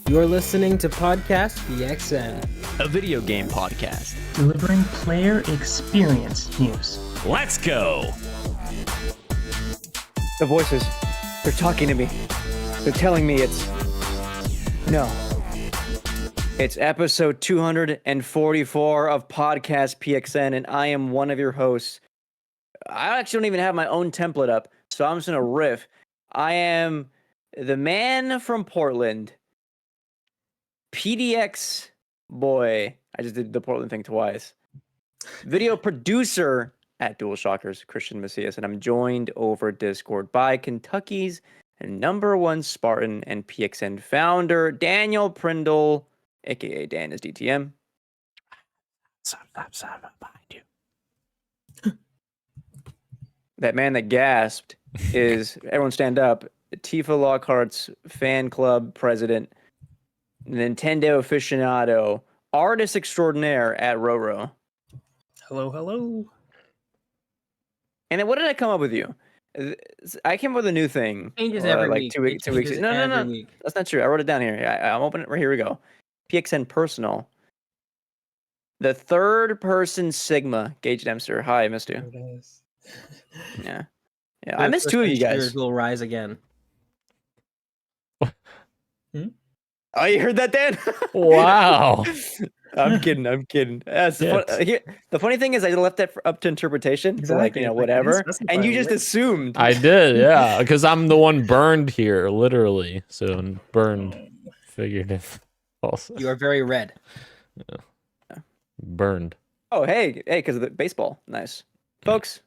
You're listening to Podcast PXN, a video game podcast delivering player experience news. Let's go! The voices, they're talking to me. They're telling me it's... No. It's episode 244 of Podcast PXN, and I am one of your hosts. I actually don't even have my own template up, so I'm just going to riff. I am the man from Portland, PDX boy. I just did the Portland thing twice. Video producer at DualShockers, Christian Macias, and I'm joined over Discord by Kentucky's #1 Spartan and PXN founder, Daniel Prindle, aka Dan is DTM. Stop behind you. That man that gasped is, everyone stand up, Tifa Lockhart's fan club president, Nintendo aficionado, artist extraordinaire at Roro. Hello, hello. And then what did I come up with you? I came up with a new thing. Changes every like week. 2 weeks. 2 weeks. Changes No. every week. That's not true. I wrote it down here. I'm opening it right here. We go. PXN personal. The third person Sigma. Gage Dempster. Hi, I missed you. There it is. Yeah. I missed two of you guys. Will rise again. Oh, you heard that, Dan? Wow. I'm kidding. That's the funny thing is I left that up to interpretation. Exactly. So whatever. And you just assumed. I did, yeah, because I'm the one burned here, literally. So burned figurative also. You are very red. Burned. Oh, hey, because of the baseball. Nice. Folks,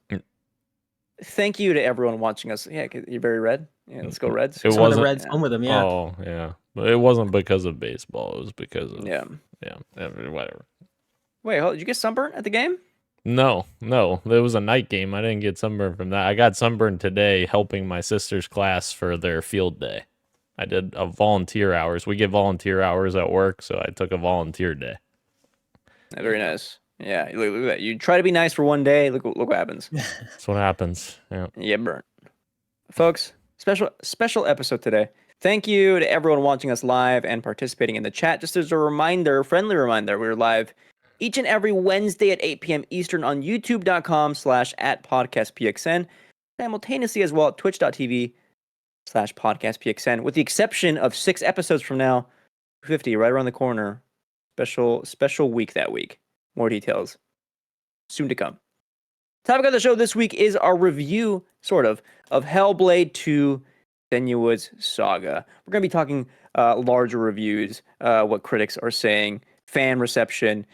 thank you to everyone watching us. Yeah, 'cause you're very red. Yeah, let's go Reds. It Some of the wasn't- Reds home with them, yeah. Oh, yeah. But it wasn't because of baseball. It was because of Yeah. whatever. Wait, did you get sunburnt at the game? No. It was a night game. I didn't get sunburned from that. I got sunburned today helping my sister's class for their field day. I did a volunteer hours. We get volunteer hours at work, so I took a volunteer day. Very nice. Yeah, look at that. You try to be nice for one day. Look what happens. That's what happens. Yeah. Yeah, burnt. Folks, special episode today. Thank you to everyone watching us live and participating in the chat. Just as a reminder, friendly reminder, we're live each and every Wednesday at 8 p.m. Eastern on youtube.com/@podcastpxn. Simultaneously as well at twitch.tv/podcastpxn. With the exception of 6 episodes from now, 50 right around the corner. Special week that week. More details soon to come. Topic of the show this week is our review, sort of Hellblade 2 Senua's Saga. We're going to be talking larger reviews, what critics are saying, fan reception.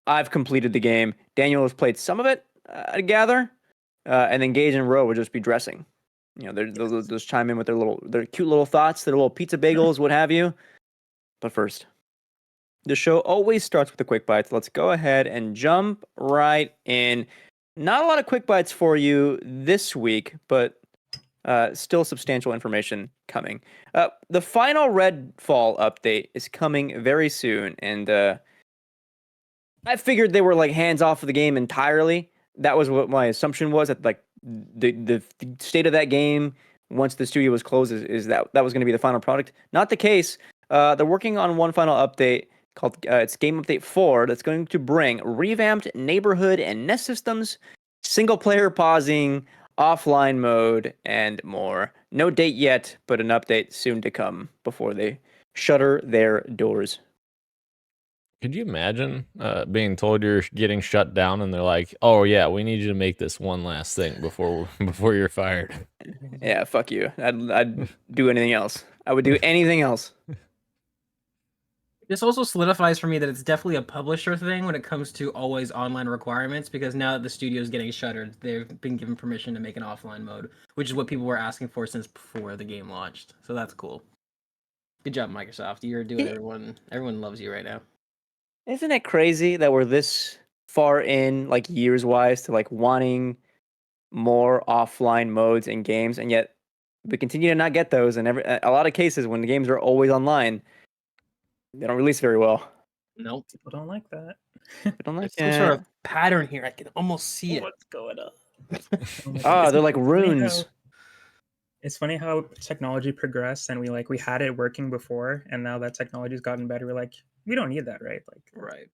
I've completed the game. Daniel has played some of it, I gather. And then Gage and Ro will just be dressing. You know, they'll chime in with their cute little thoughts, their little pizza bagels, what have you. But first, the show always starts with the quick bites. Let's go ahead and jump right in. Not a lot of quick bites for you this week, but still substantial information coming. The final Redfall update is coming very soon, and I figured they were like hands off of the game entirely. That was what my assumption was, that like the state of that game once the studio was closed is that was going to be the final product. Not the case. They're working on one final update called it's Game Update 4 that's going to bring revamped neighborhood and nest systems, single player pausing, offline mode, and more. No date yet, but an update soon to come before they shutter their doors. Could you imagine being told you're getting shut down and they're like, "Oh yeah, we need you to make this one last thing before you're fired." Yeah, fuck you. I'd do anything else. I would do anything else. This also solidifies for me that it's definitely a publisher thing when it comes to always online requirements, because now that the studio is getting shuttered, they've been given permission to make an offline mode, which is what people were asking for since before the game launched. So that's cool. Good job, Microsoft. You're doing everyone loves you right now. Isn't it crazy that we're this far in, like years-wise, to like wanting more offline modes in games, and yet we continue to not get those. And a lot of cases when the games are always online, they don't release very well. Nope. People don't like that. They don't like There's some sort of pattern here. I can almost see it. What's going on? Oh, they're like runes. It's funny how technology progressed, and we had it working before, and now that technology's gotten better, we're like, we don't need that, right? Like, Right.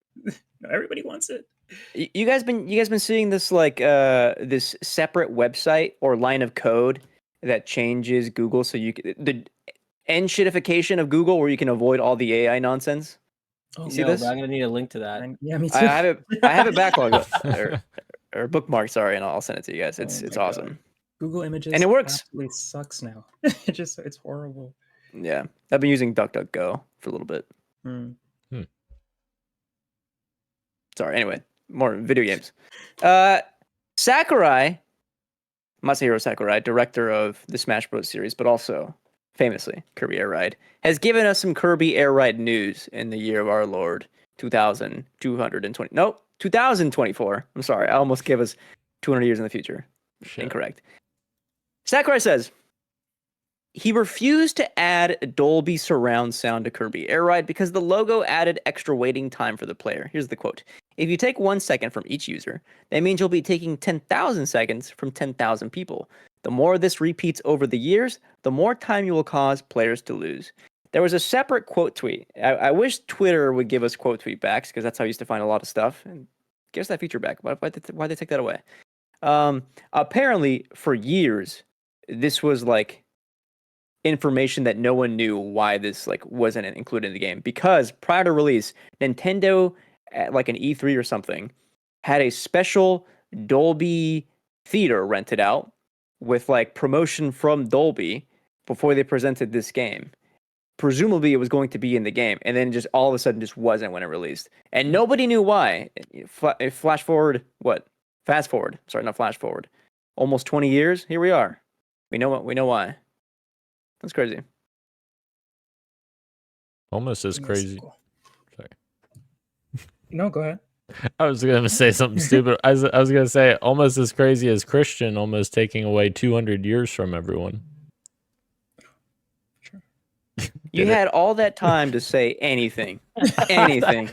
no, everybody wants it. You guys been seeing this like this separate website or line of code that changes Google so the end shitification of Google where you can avoid all the AI nonsense. Oh, You see No, this? but I'm gonna need a link to that. Yeah, me too. I have it backlogged or bookmarked. Sorry, and I'll send it to you guys. It's Oh it's my God. awesome. Google Images And it works. absolutely sucks now. It's horrible. Yeah, I've been using DuckDuckGo for a little bit. Hmm. Sorry. Anyway, more video games. Sakurai, Masahiro Sakurai, director of the Smash Bros. Series, but also famously Kirby Air Ride, has given us some Kirby Air Ride news in the year of our Lord 2024. I'm sorry, I almost gave us 200 years in the future. Shit. Incorrect. Sakurai says he refused to add Dolby surround sound to Kirby Air Ride because the logo added extra waiting time for the player. Here's the quote. If you take 1 second from each user, that means you'll be taking 10,000 seconds from 10,000 people. The more this repeats over the years, the more time you will cause players to lose. There was a separate quote tweet. I wish Twitter would give us quote tweet backs because that's how I used to find a lot of stuff. And give us that feature back. Why'd they take that away? Apparently, for years, this was like information that no one knew why this like wasn't included in the game because prior to release, Nintendo at like an E3 or something had a special Dolby theater rented out with like promotion from Dolby before they presented this game. Presumably it was going to be in the game and then just all of a sudden just wasn't when it released and nobody knew why. Fast forward almost 20 years, here we are. We know why. That's crazy. Almost as crazy. Cool. Sorry. No, go ahead. I was gonna say something stupid. I was gonna say almost as crazy as Christian almost taking away 200 years from everyone. Sure. You had all that time to say anything. Anything.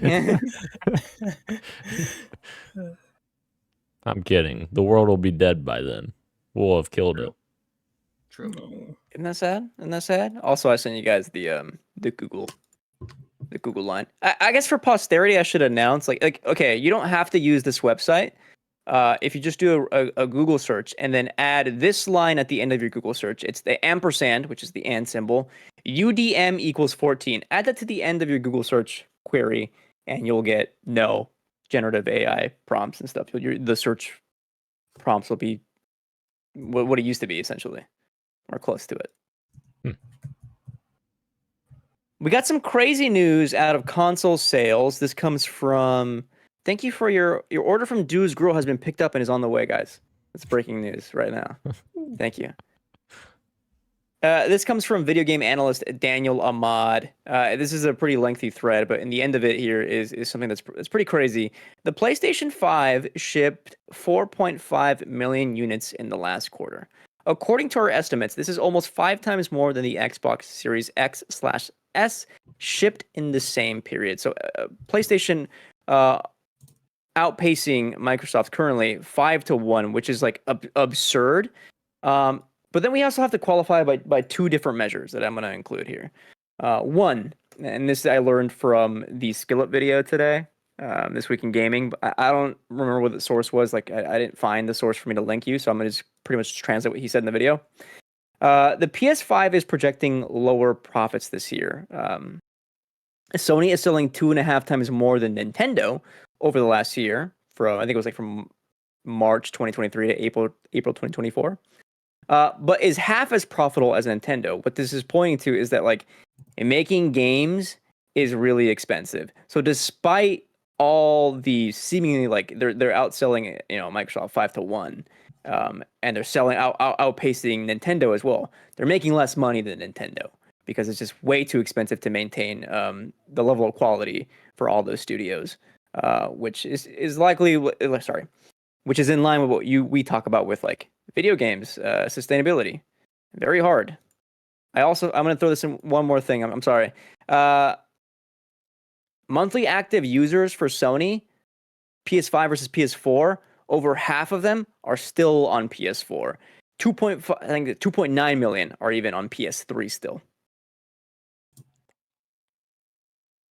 I'm kidding. The world will be dead by then. We'll have killed it. True. No. Isn't that sad? Also, I sent you guys the Google line. I guess for posterity, I should announce like okay, you don't have to use this website. If you just do a Google search and then add this line at the end of your Google search, it's the ampersand, which is the and symbol, UDM equals 14. Add that to the end of your Google search query, and you'll get no generative AI prompts and stuff. The search prompts will be what it used to be, essentially, or close to it. We got some crazy news out of console sales. This comes from... Thank you for your order from Dude's Grill has been picked up and is on the way, guys. It's breaking news right now. Thank you. This comes from video game analyst Daniel Ahmad. This is a pretty lengthy thread, but in the end of it here is something that's pretty crazy. The PlayStation 5 shipped 4.5 million units in the last quarter. According to our estimates, this is almost 5 times more than the Xbox Series X/S shipped in the same period. So PlayStation outpacing Microsoft currently 5-1, which is like absurd. But then we also have to qualify by 2 different measures that I'm going to include here. One, and this I learned from the Skillet video today, This Week in Gaming. I don't remember what the source was. Like I didn't find the source for me to link you, so I'm going to just pretty much translate what he said in the video. The PS5 is projecting lower profits this year. Sony is selling 2.5 times more than Nintendo over the last year. I think it was like from March 2023 to April 2024. But is half as profitable as Nintendo. What this is pointing to is that like making games is really expensive. So despite all the seemingly like they're outselling Microsoft 5-1, and they're outpacing Nintendo as well. They're making less money than Nintendo because it's just way too expensive to maintain the level of quality for all those studios, which is likely which is in line with what we talk about with like video games sustainability. Very hard. I'm going to throw this in one more thing. I'm sorry. Monthly active users for Sony, PS5 versus PS4, over half of them are still on PS4. 2.5, I think 2.9 million are even on PS3 still.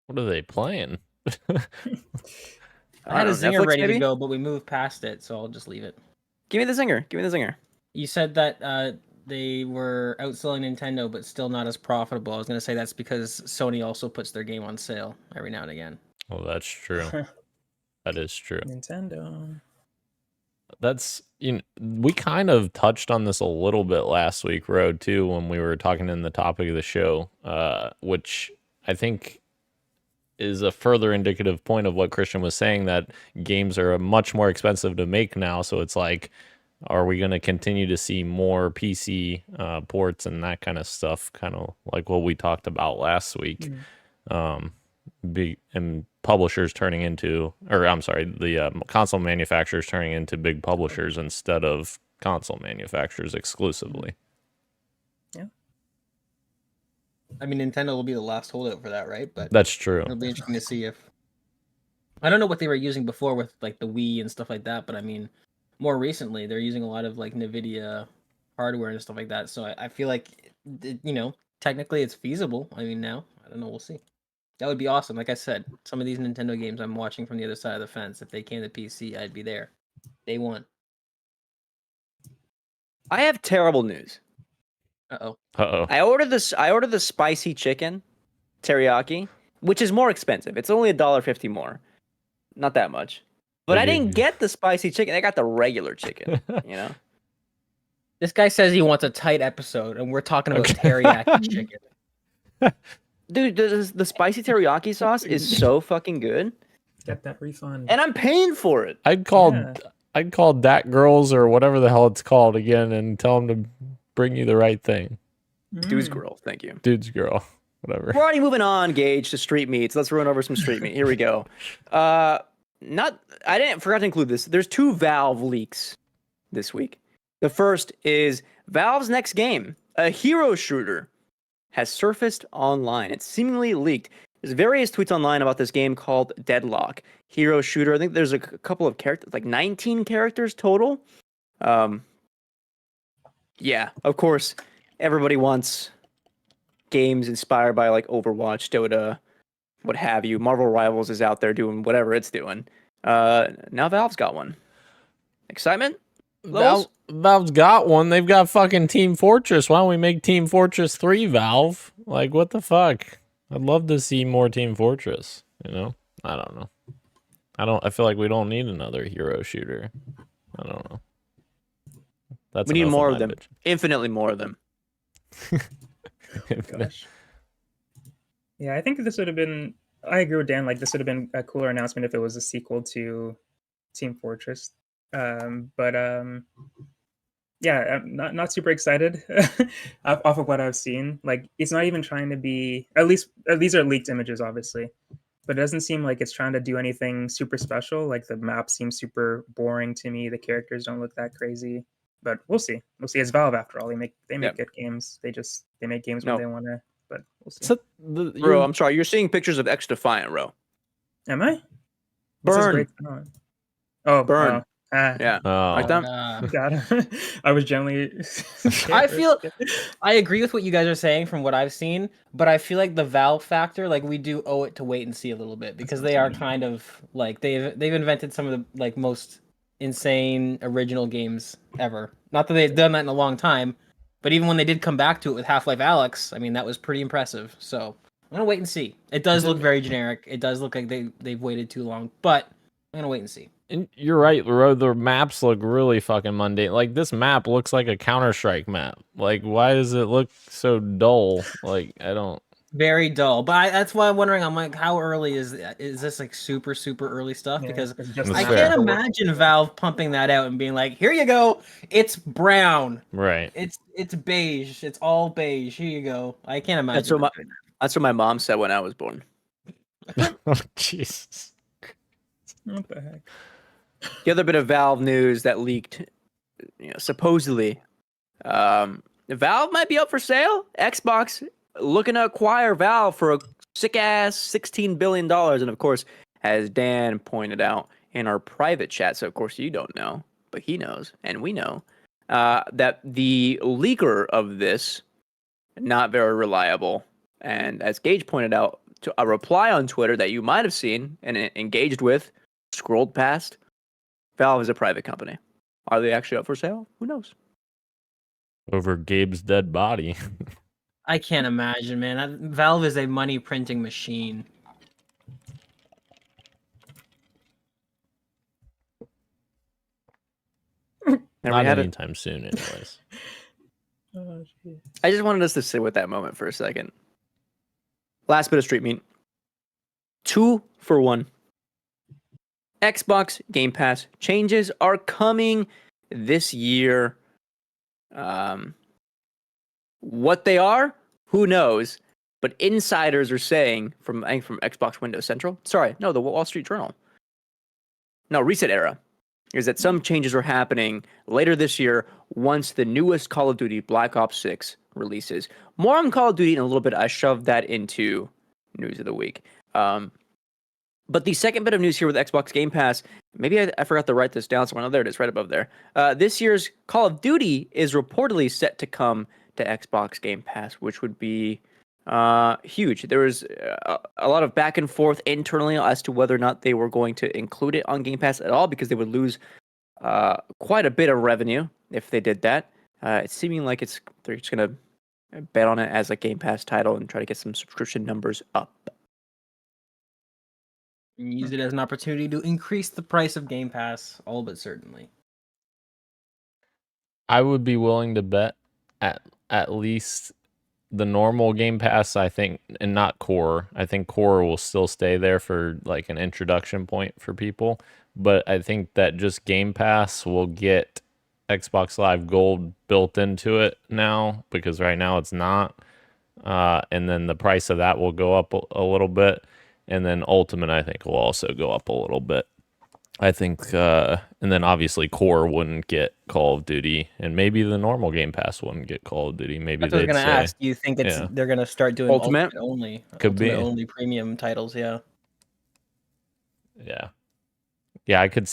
What are they playing? I had a don't know, zinger Netflix, ready maybe? to go, but we moved past it, so I'll just leave it. Give me the zinger. Give me the zinger. You said that they were outselling Nintendo, but still not as profitable. I was gonna say that's because Sony also puts their game on sale every now and again. Well, that's true. That is true. Nintendo. That's we kind of touched on this a little bit last week, Road, too, when we were talking in the topic of the show, which I think is a further indicative point of what Christian was saying, that games are much more expensive to make now. So it's like, are we going to continue to see more PC ports and that kind of stuff, kind of like what we talked about last week? And publishers turning into, or I'm sorry, the console manufacturers turning into big publishers instead of console manufacturers exclusively. Yeah. I mean, Nintendo will be the last holdout for that, right? But That's true. it'll be interesting to see if. I don't know what they were using before with like the Wii and stuff like that, but I mean, more recently they're using a lot of like NVIDIA hardware and stuff like that. So I feel like, technically it's feasible. I mean, now I don't know. We'll see. That would be awesome. Like I said, some of these Nintendo games I'm watching from the other side of the fence. If they came to PC, I'd be there. Day one. I have terrible news. Uh-oh. I ordered the spicy chicken teriyaki, which is more expensive. It's only $1.50 more. Not that much. But I didn't get the spicy chicken. I got the regular chicken, you know? This guy says he wants a tight episode, and we're talking about teriyaki chicken. Dude, the spicy teriyaki sauce is so fucking good. Get that refund. And I'm paying for it. I'd call Dat Girls or whatever the hell it's called again and tell them to bring you the right thing. Dude's Grill, thank you. Dude's Girl, whatever. We're already moving on, Gage, to street meats. Let's run over some street meat. Here we go. I forgot to include this. There's 2 Valve leaks this week. The first is Valve's next game, a hero shooter, has surfaced online. It's seemingly leaked. There's various tweets online about this game called Deadlock. Hero shooter. I think there's a couple of characters, like 19 characters total. Yeah, of course, everybody wants games inspired by like Overwatch, Dota, what have you. Marvel Rivals is out there doing whatever it's doing. Now Valve's got one. Excitement? Valve's got one. They've got fucking Team Fortress. Why don't we make Team Fortress 3, Valve? Like, what the fuck? I'd love to see more Team Fortress, you know? I don't know. I feel like we don't need another hero shooter. I don't know. We need more of them. Infinitely more of them. Gosh. Yeah, I think this would have been, I agree with Dan, like this would have been a cooler announcement if it was a sequel to Team Fortress. Yeah, I'm not super excited off of what I've seen. Like, it's not even trying to be, at least these are leaked images, obviously, but it doesn't seem like it's trying to do anything super special. Like, the map seems super boring to me. The characters don't look that crazy, but we'll see. We'll see. It's Valve after all. They make good games. They make games when they want to, but we'll see. Bro, I'm sorry. You're seeing pictures of X Defiant, bro. Am I? Burn. Oh, Burn. Yeah. Oh. Like that? God. I was generally. I agree with what you guys are saying from what I've seen, but I feel like the Valve factor, like we do owe it to wait and see a little bit because they are kind of like they've invented some of the like most insane original games ever. Not that they've done that in a long time, but even when they did come back to it with Half-Life Alyx, I mean that was pretty impressive. So I'm gonna wait and see. It does look very generic. It does look like they've waited too long, but I'm gonna wait and see. And you're right, Ro, the maps look really fucking mundane. Like, this map looks like a Counter-Strike map. Like, why does it look so dull? Like, I don't... Very dull. But that's why I'm wondering, I'm like, how early is this like super, super early stuff? Because I can't imagine Valve pumping that out and being like, here you go, it's brown. Right. It's beige. It's all beige. Here you go. I can't imagine. That's what my mom said when I was born. Oh, Jesus. What the heck? The other bit of Valve news that leaked, supposedly, Valve might be up for sale. Xbox looking to acquire Valve for a sick-ass $16 billion. And, of course, as Dan pointed out in our private chat, so, of course, you don't know, but he knows, and we know, that the leaker of this, not very reliable. And as Gage pointed out, to a reply on Twitter that you might have seen and engaged with, scrolled past, Valve is a private company. Are they actually up for sale? Who knows? Over Gabe's dead body. I can't imagine, man. Valve is a money printing machine. There Not we have it. anytime soon, anyways. Oh, geez. I just wanted us to sit with that moment for a second. Last bit of street meat. 2 for 1. Xbox Game Pass changes are coming this year. What they are, who knows? But insiders are saying from Xbox Windows Central, the Wall Street Journal, Reset Era, is that some changes are happening later this year once the newest Call of Duty Black Ops 6 releases. More on Call of Duty in a little bit. I shoved that into news of the week. But the second bit of news here with Xbox Game Pass, maybe I forgot to write this down somewhere. Oh, there it is, right above there. This year's Call of Duty is reportedly set to come to Xbox Game Pass, which would be huge. There was a lot of back and forth internally as to whether or not they were going to include it on Game Pass at all, because they would lose quite a bit of revenue if they did that. It's seeming like they're just going to bet on it as a Game Pass title and try to get some subscription numbers up. Use it as an opportunity to increase the price of Game Pass, all but certainly. I would be willing to bet at least the normal Game Pass, I think, and not Core. I think Core will still stay there for like an introduction point for people. But I think that just Game Pass will get Xbox Live Gold built into it now, because right now it's not. And then the price of that will go up a little bit. And then Ultimate, I think, will also go up a little bit. I think, and then obviously Core wouldn't get Call of Duty, and maybe the normal Game Pass wouldn't get Call of Duty. Maybe That's what I was they'd gonna say, ask. Do you think yeah. they're gonna start doing Ultimate? only, Could be. only premium titles? Yeah. Yeah, I could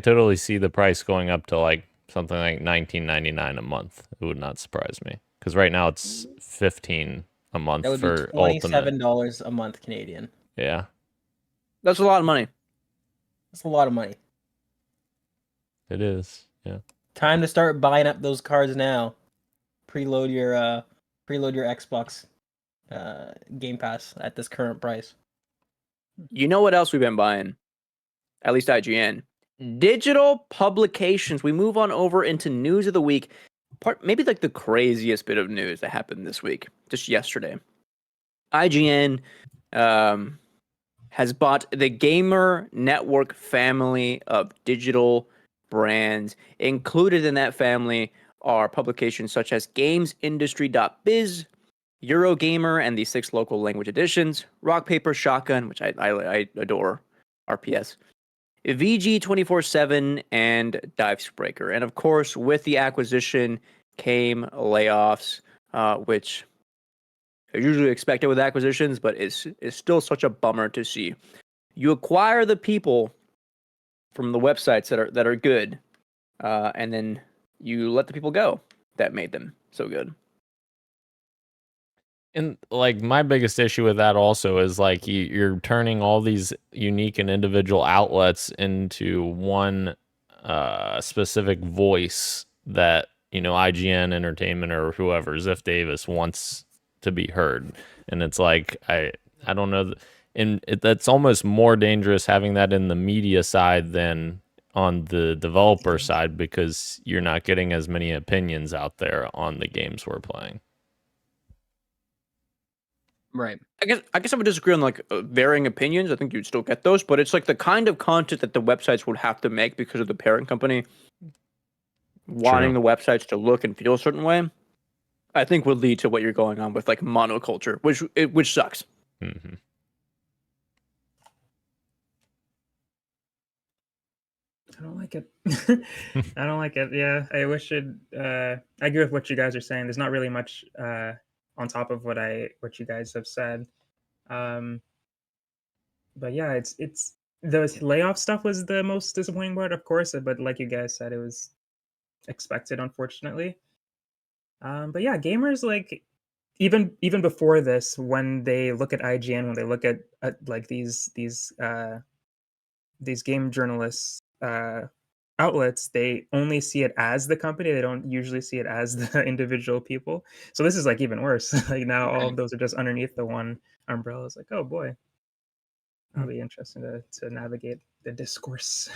totally see the price going up to like something like $19.99 a month. It would not surprise me, because right now it's $15 a month That would for be Ultimate. $27 a month Canadian. Yeah, That's a lot of money. That's a lot of money. it is. Yeah. Time to start buying up those cards now. Preload your Xbox Game Pass at this current price. You know what else we've been buying? At least IGN. Digital publications. We move on over into news of the week. Maybe like the craziest bit of news that happened this week, just yesterday. IGN has bought the Gamer Network family of digital brands. Included in that family are publications such as GamesIndustry.biz, Eurogamer and the 6 local language editions, Rock Paper Shotgun, which I adore, RPS, VG 24/7, and Divesbreaker. And of course, with the acquisition came layoffs, which are usually expected with acquisitions, but is still such a bummer to see. You acquire the people from the websites that are good, and then you let the people go that made them so good. And like my biggest issue with that also is like you're turning all these unique and individual outlets into one specific voice that, IGN Entertainment or whoever, Ziff Davis, wants to be heard. And it's like I don't know, that's almost more dangerous having that in the media side than on the developer side, because you're not getting as many opinions out there on the games we're playing. Right. I guess I would disagree on like varying opinions. I think you'd still get those, but it's like the kind of content that the websites would have to make because of the parent company wanting the websites to look and feel a certain way. I think would lead to what you're going on with like monoculture, which sucks. Mm-hmm. I don't like it. I don't like it. Yeah, I wish it. I agree with what you guys are saying. There's not really much on top of what you guys have said. But yeah, it's the layoff stuff was the most disappointing part, of course. But like you guys said, it was expected, unfortunately. But yeah, gamers like even before this, when they look at IGN, when they look at like these game journalists outlets, they only see it as the company. They don't usually see it as the individual people. So this is like even worse. Like now all of those are just underneath the one umbrella. It's like, oh boy, that'll be interesting to navigate the discourse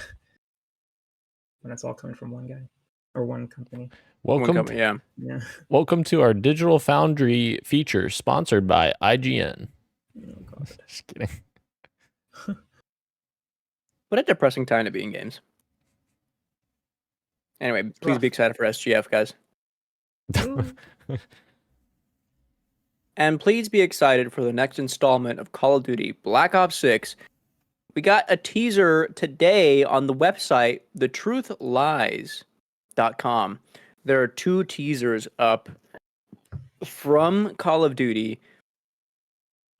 when it's all coming from one guy or one company. Welcome, Yeah. welcome to our Digital Foundry feature, sponsored by IGN. Oh god. Just kidding. What a depressing time to be in games. Anyway, please rough. be excited for SGF, guys. And please be excited for the next installment of Call of Duty Black Ops 6. We got a teaser today on the website, thetruthlies.com. There are 2 teasers up from Call of Duty.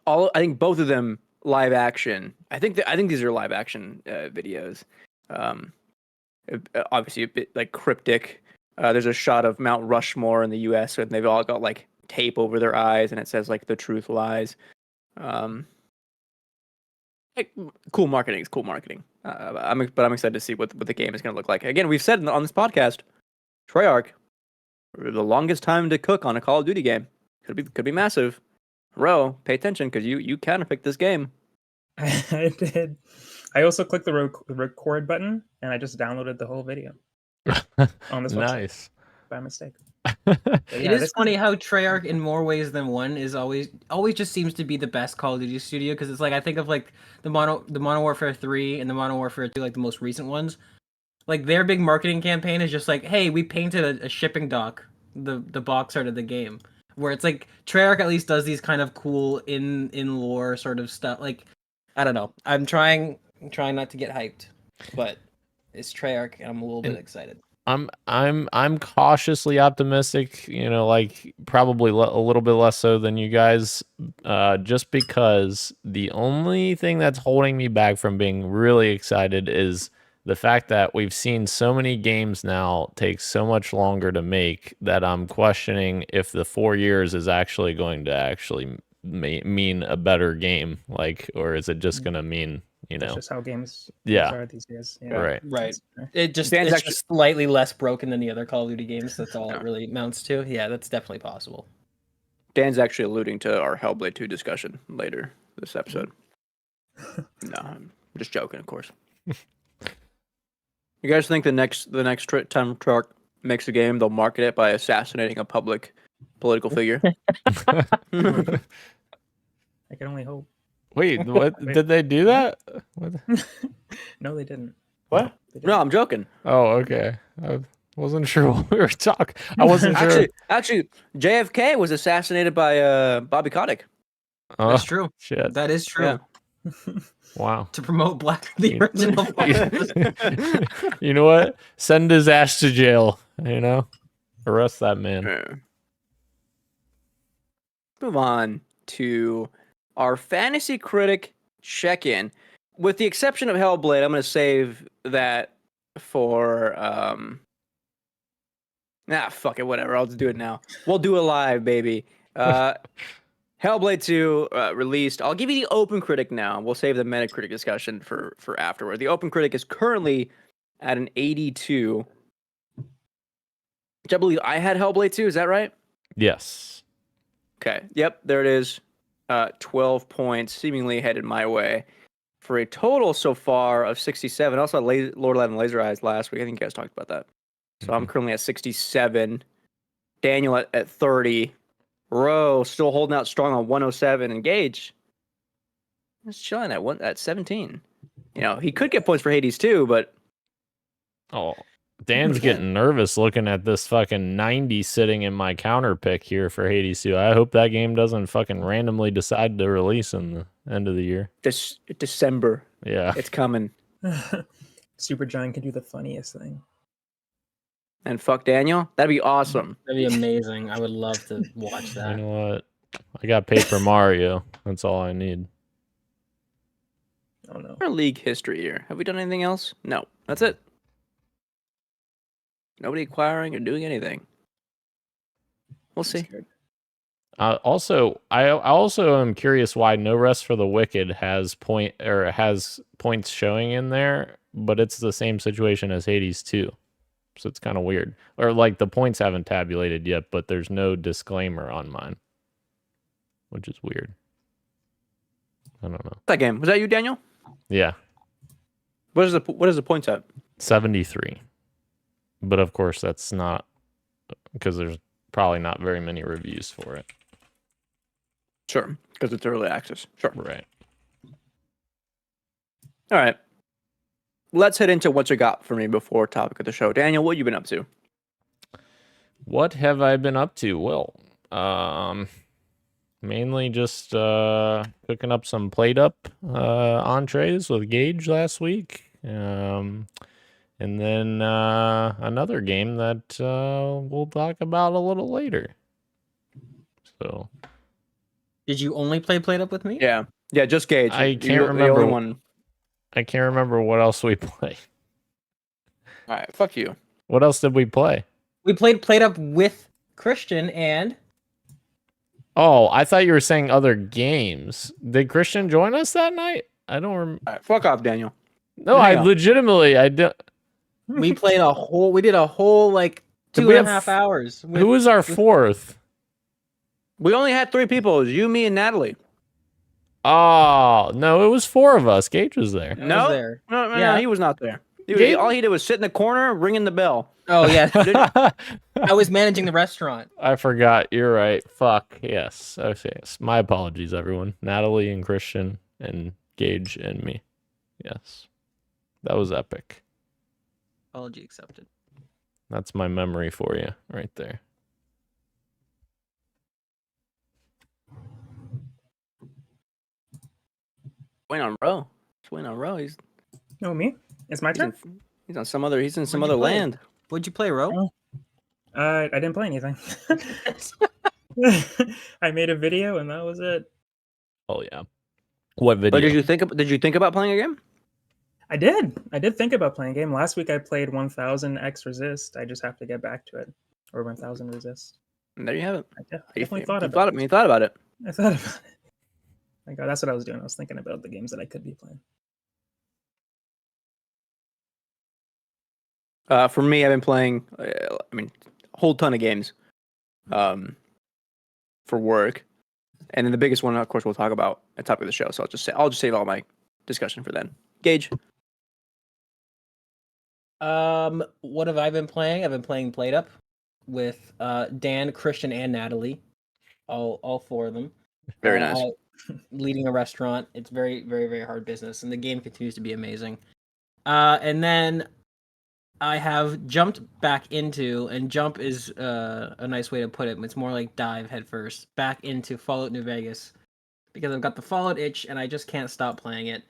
I think both of them live action. I think these are live action videos. Obviously a bit like cryptic. There's a shot of Mount Rushmore in the U.S. and they've all got like tape over their eyes, and it says like "The Truth Lies." Like, cool marketing. It's cool marketing. I'm excited to see what the game is going to look like. Again, we've said on this podcast, Treyarch, the longest time to cook on a Call of Duty game. Could be massive. Ro, pay attention because you counterpicked this game. I did. I also clicked the record button and I just downloaded the whole video on this website Nice. by mistake. It is funny how Treyarch, in more ways than one, is always just seems to be the best Call of Duty studio, because it's like I think of like the Modern Warfare 3 and the Modern Warfare 2, like the most recent ones. Like their big marketing campaign is just like, hey, we painted a shipping dock, the box art of the game, where it's like Treyarch at least does these kind of cool in lore sort of stuff. Like I don't know, I'm trying not to get hyped, but it's Treyarch and I'm a little bit excited. I'm cautiously optimistic, like probably a little bit less so than you guys, just because the only thing that's holding me back from being really excited is the fact that we've seen so many games now take so much longer to make that I'm questioning if the 4 years is actually going to mean a better game, or is it just going to mean, That's just how games Yeah. are these days. Yeah. Right. Right. It's just slightly less broken than the other Call of Duty games. That's all it really amounts to. Yeah, that's definitely possible. Dan's actually alluding to our Hellblade 2 discussion later this episode. No, I'm just joking, of course. You guys think the next time Treyarch makes a game, they'll market it by assassinating a public political figure? I can only hope. Wait, what? Did they do that? What? No, they didn't. What? They didn't. No, I'm joking. Oh, okay. I wasn't sure what we were talking. I wasn't sure. Actually, JFK was assassinated by Bobby Kotick. Oh, That's true. Shit. That is true. Yeah. Wow. To promote the original. You know what? Send his ass to jail. Arrest that man. Move on to our fantasy critic check-in. With the exception of Hellblade, I'm going to save that for fuck it, whatever. I'll just do it now. We'll do it live, baby. Hellblade 2 released. I'll give you the Open Critic now. We'll save the Metacritic discussion for afterward. The Open Critic is currently at an 82. Which I believe I had Hellblade 2. Is that right? Yes. Okay. Yep. There it is. 12 points, seemingly headed my way, for a total so far of 67. I also had Lord 11 Laser Eyes last week. I think you guys talked about that. So I'm currently at 67. Daniel at 30. Ro still holding out strong on 107. Engage. Just chilling at 17. He could get points for Hades too, but Dan's getting nervous looking at this fucking 90 sitting in my counter pick here for Hades 2. I hope that game doesn't fucking randomly decide to release in the end of the year. This December. Yeah. It's coming. Supergiant can do the funniest thing. And fuck Daniel. That'd be awesome. That'd be amazing. I would love to watch that. You know what? I got Paper Mario. That's all I need. Oh no. Our league history here. Have we done anything else? No. That's it. Nobody acquiring or doing anything. We'll see. I also am curious why No Rest for the Wicked has points showing in there, but it's the same situation as Hades 2. So it's kind of weird. Or like the points haven't tabulated yet, but there's no disclaimer on mine, which is weird. I don't know. That game was that you, Daniel? Yeah, What is the points at? 73. But of course that's not because there's probably not very many reviews for it. Sure, because it's early access. Sure. Right. All right. Let's head into what you got for me before topic of the show. Daniel, what you been up to? What have I been up to? Well, mainly just cooking up some plate up entrees with Gage last week. And then another game that we'll talk about a little later. So, Did you only play Played Up with me? Yeah, just Gage. I You're can't the remember. only one. I can't remember what else we played. All right, fuck you. What else did we play? We played Up with Christian and Oh, I thought you were saying other games. Did Christian join us that night? I don't remember. All right, fuck off, Daniel. No, Hang I on. legitimately, I did. we did a whole like Did two we and a have- half hours. Who was our fourth? We only had 3 people. It was you, me, and Natalie. Oh, no, it was 4 of us. Gage was there. I No? was there. No, Yeah. he was not there. Gabe- All he did was sit in the corner, ringing the bell. Oh yeah, I was managing the restaurant. I forgot. You're right. Fuck. Yes. Okay. Yes. My apologies, everyone. Natalie and Christian and Gage and me. Yes. That was epic. Apology accepted. That's my memory for you right there. Wayne on row. It's Wayne on row. He's No, me. It's my turn. he's on some other. He's in some What'd you other play? land. What'd you play, Ro? I didn't play anything. I made a video and that was it. Oh yeah. What video? But did you think about playing a game? I did think about playing a game. Last week I played 1000 X Resist. I just have to get back to it. Or 1000 Resist. And there you have it. I definitely thought you about it. You thought about it. I thought about it. My God, that's what I was doing. I was thinking about the games that I could be playing. For me, I've been playing. A whole ton of games. For work, and then the biggest one, of course, we'll talk about at the top of the show. So I'll just save all my discussion for then. Gage. What have I been playing? I've been playing Played Up with Dan, Christian, and Natalie. All 4 of them. Very nice. Leading a restaurant. It's very, very, very hard business, and the game continues to be amazing. And then I have jumped back into, and jump is a nice way to put it. It's more like dive headfirst back into Fallout New Vegas because I've got the Fallout itch, and I just can't stop playing it.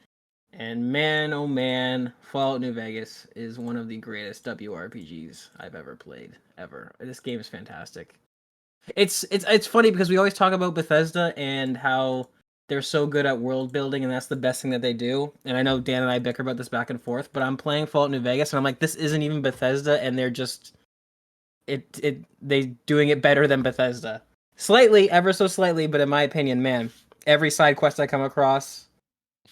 And man, oh man, Fallout New Vegas is one of the greatest WRPGs I've ever played ever. This game is fantastic. It's funny because we always talk about Bethesda and how they're so good at world building, and that's the best thing that they do. And I know Dan and I bicker about this back and forth, but I'm playing Fallout New Vegas, and I'm like, this isn't even Bethesda, and they're just they doing it better than Bethesda, slightly, ever so slightly. But in my opinion, man, every side quest I come across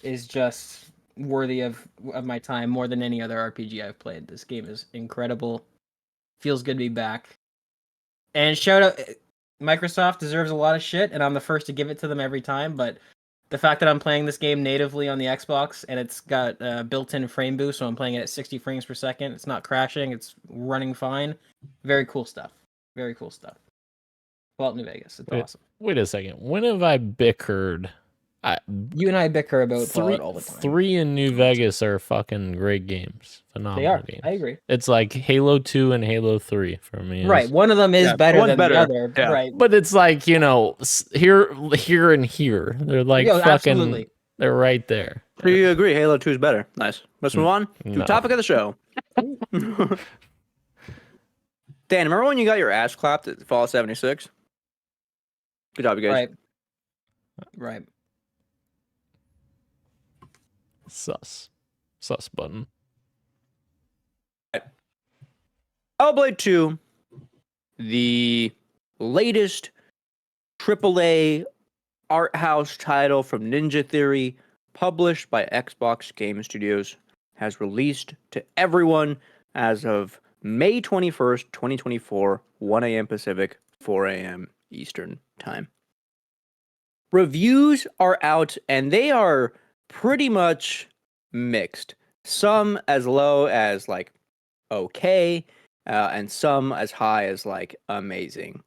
is just worthy of my time more than any other RPG I've played. This game is incredible. Feels good to be back. And shout out, Microsoft deserves a lot of shit, and I'm the first to give it to them every time, but the fact that I'm playing this game natively on the Xbox, and it's got built-in frame boost, so I'm playing it at 60 frames per second, it's not crashing, it's running fine. Very cool stuff. Very cool stuff. Fallout New Vegas, it's awesome. Wait a second. When have I bickered? You and I bicker about Fallout all the time. 3 in New Vegas are fucking great games. Phenomenal They are. games. I agree. It's like Halo 2 and Halo 3 for me. Right. One of them is better one's than better. the other. Yeah. Right. But it's like, here and here. They're like Yo, fucking absolutely. they're right there. So you agree Halo 2 is better. Nice. Let's move on to No. topic of the show. Dan, remember when you got your ass clapped at Fallout 76? Good job, you guys. Right. Sus button. Hellblade 2, the latest AAA art house title from Ninja Theory, published by Xbox Game Studios, has released to everyone as of May 21st, 2024, 1 a.m. Pacific, 4 a.m. Eastern Time. Reviews are out, and they are pretty much mixed. Some as low as, like, okay, and some as high as, like, amazing.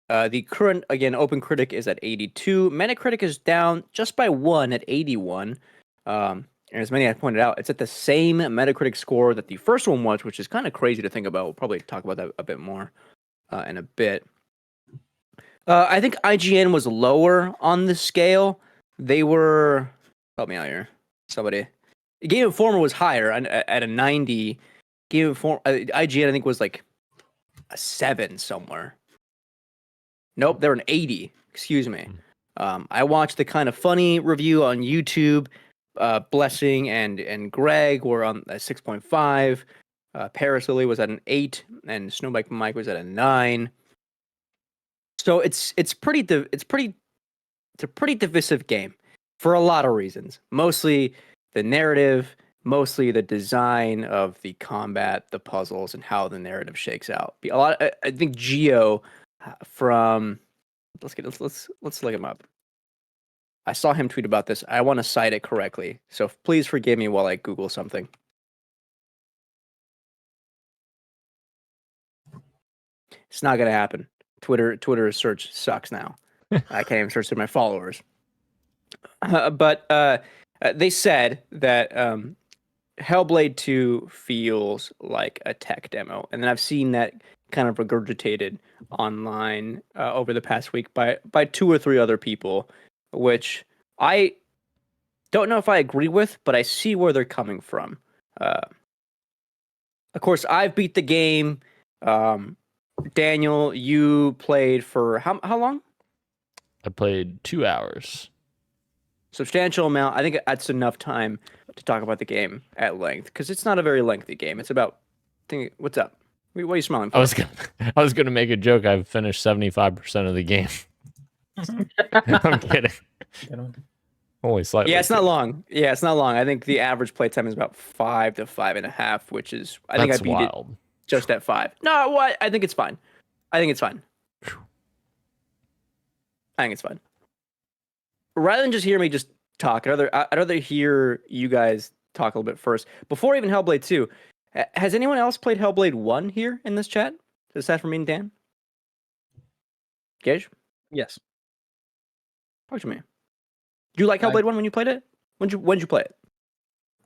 The current, again, OpenCritic is at 82. Metacritic is down just by 1 at 81. And as many have pointed out, it's at the same Metacritic score that the first one was, which is kind of crazy to think about. We'll probably talk about that a bit more in a bit. I think IGN was lower on the scale. They were... Help me out here. Somebody. Game Informer was higher at a 90. Game Informer... IGN, I think, was like a 7 somewhere. Nope, they're an 80. Excuse me. I watched the Kind of Funny review on YouTube. Blessing and Greg were on a 6.5. Paris Lily was at an 8, and Snowbike Mike was at a 9. So it's a pretty divisive game for a lot of reasons. Mostly the narrative, mostly the design of the combat, the puzzles, and how the narrative shakes out. I think Geo from let's look him up. I saw him tweet about this. I want to cite it correctly, so please forgive me while I Google something. It's not gonna happen. Twitter search sucks now. I can't even search through my followers. But they said that Hellblade 2 feels like a tech demo, and then I've seen that kind of regurgitated online over the past week by 2 or 3 other people, which I don't know if I agree with, but I see where they're coming from. Of course, I've beat the game. Daniel, you played for how long? I played 2 hours. Substantial amount. I think that's enough time to talk about the game at length, because it's not a very lengthy game. It's about... What's up? What are you smiling for? I was gonna make a joke. I've finished 75% of the game. I'm kidding. Only slightly. Yeah, it's not long. I think the average playtime is about 5 to 5.5, which is... I think I beat wild. it just at 5. No, what? I think it's fine. I think it's fine. Rather than just hear me just talk, I'd rather hear you guys talk a little bit first. Before even Hellblade 2, has anyone else played Hellblade 1 here in this chat? Aside from me and Dan? Gage? Yes. Talk to me. Did you like Hellblade 1 when you played it? When'd you play it?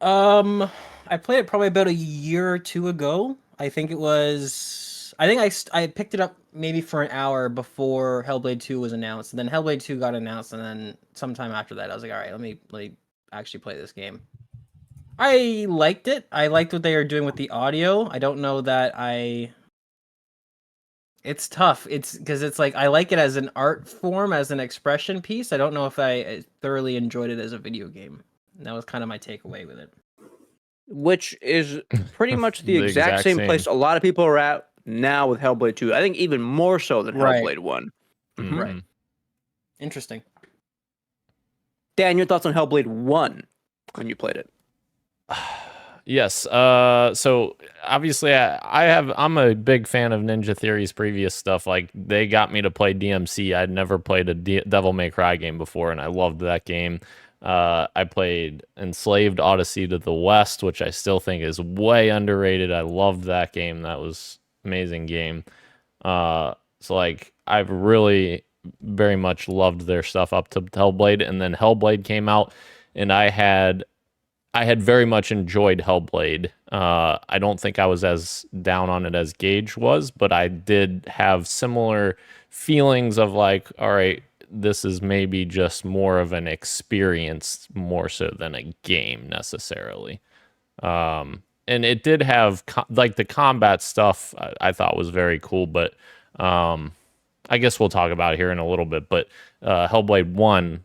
I played it probably about a year or 2 ago. I think I picked it up maybe for an hour before Hellblade 2 was announced. And then Hellblade 2 got announced, and then sometime after that, I was like, all right, let me actually play this game. I liked it. I liked what they were doing with the audio. I don't know that It's tough. It's because it's like I like it as an art form, as an expression piece. I don't know if I thoroughly enjoyed it as a video game. And that was kind of my takeaway with it. Which is pretty much the exact same place a lot of people are at now with Hellblade 2. I think even more so than Hellblade 1. Mm-hmm. Right. Interesting. Dan, your thoughts on Hellblade 1 when you played it? Yes. So obviously I'm a big fan of Ninja Theory's previous stuff. Like, they got me to play DMC. I'd never played a Devil May Cry game before, and I loved that game. I played Enslaved Odyssey to the West, which I still think is way underrated. I loved that game. That was an amazing game. So like, I've really very much loved their stuff up to Hellblade, and then Hellblade came out, and I had very much enjoyed Hellblade. I don't think I was as down on it as Gage was, but I did have similar feelings of like, all right, this is maybe just more of an experience more so than a game necessarily. And it did have like the combat stuff I thought was very cool, but I guess we'll talk about it here in a little bit. But Hellblade 1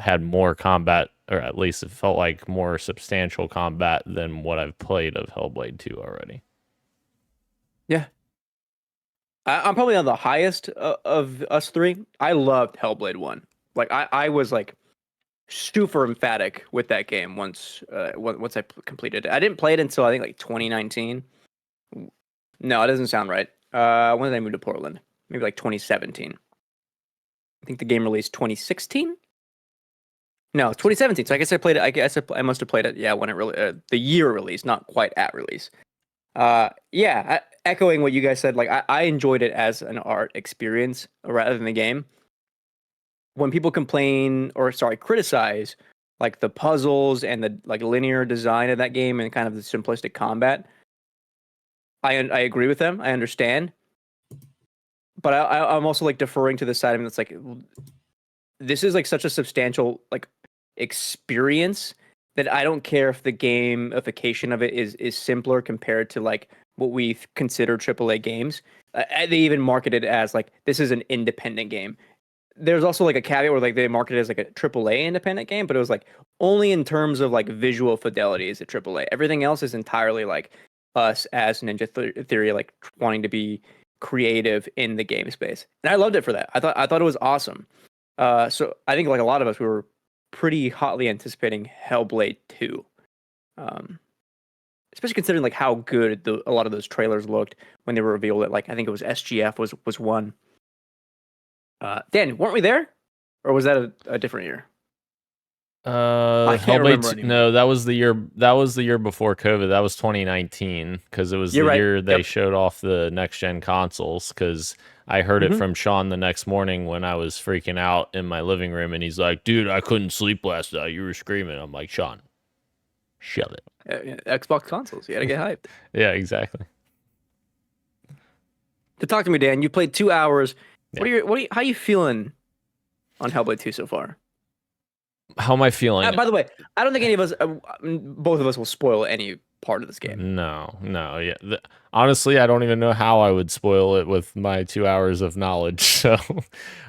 had more combat, or at least it felt like more substantial combat than what I've played of Hellblade 2 already. I'm probably on the highest of us three. I loved Hellblade 1. Like I was like super emphatic with that game once I completed it. I didn't play it until I think like 2019. No, it doesn't sound right. When did I move to Portland? Maybe like 2017. I think the game released 2016. No, 2017. So I guess I played it. I guess I must have played it. Yeah, when it really the year release, not quite at release. Echoing what you guys said, like I enjoyed it as an art experience rather than the game. When people criticize like the puzzles and the like linear design of that game and kind of the simplistic combat, I agree with them. I understand, but I'm also like deferring to the side of it that's like, this is like such a substantial like experience that I don't care if the gamification of it is simpler compared to like what we consider AAA games. They even market it as like this is an independent game. There's also like a caveat where like they market it as like a AAA independent game, but it was like only in terms of like visual fidelity is it AAA. Everything else is entirely like us as Ninja Theory, like wanting to be creative in the game space, and I loved it for that. I thought it was awesome. So I think like a lot of us, we were pretty hotly anticipating Hellblade 2. Especially considering like how good a lot of those trailers looked when they were revealed at like I think it was SGF was one. Dan, weren't we there, or was that a different year? I can't remember anymore. No, that was the year. That was the year before COVID. That was 2019 because it was the year they showed off the next gen consoles. Because I heard it from Sean the next morning when I was freaking out in my living room, and he's like, "Dude, I couldn't sleep last night. You were screaming." I'm like, "Sean, shut it." Xbox consoles. You gotta get hyped. Yeah, exactly. To talk to me, Dan. You played 2 hours. Yeah. How are you feeling on Hellblade 2 so far? How am I feeling? By the way, I don't think any of us, both of us, will spoil any part of this game. No, yeah. Honestly, I don't even know how I would spoil it with my 2 hours of knowledge. So,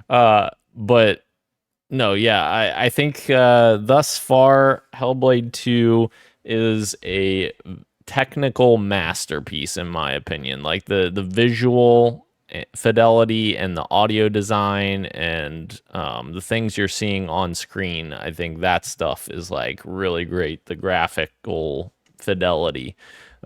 but no, yeah, I think thus far, Hellblade 2 is a technical masterpiece in my opinion. Like the visual fidelity and the audio design and the things you're seeing on screen, I think that stuff is like really great. The graphical fidelity,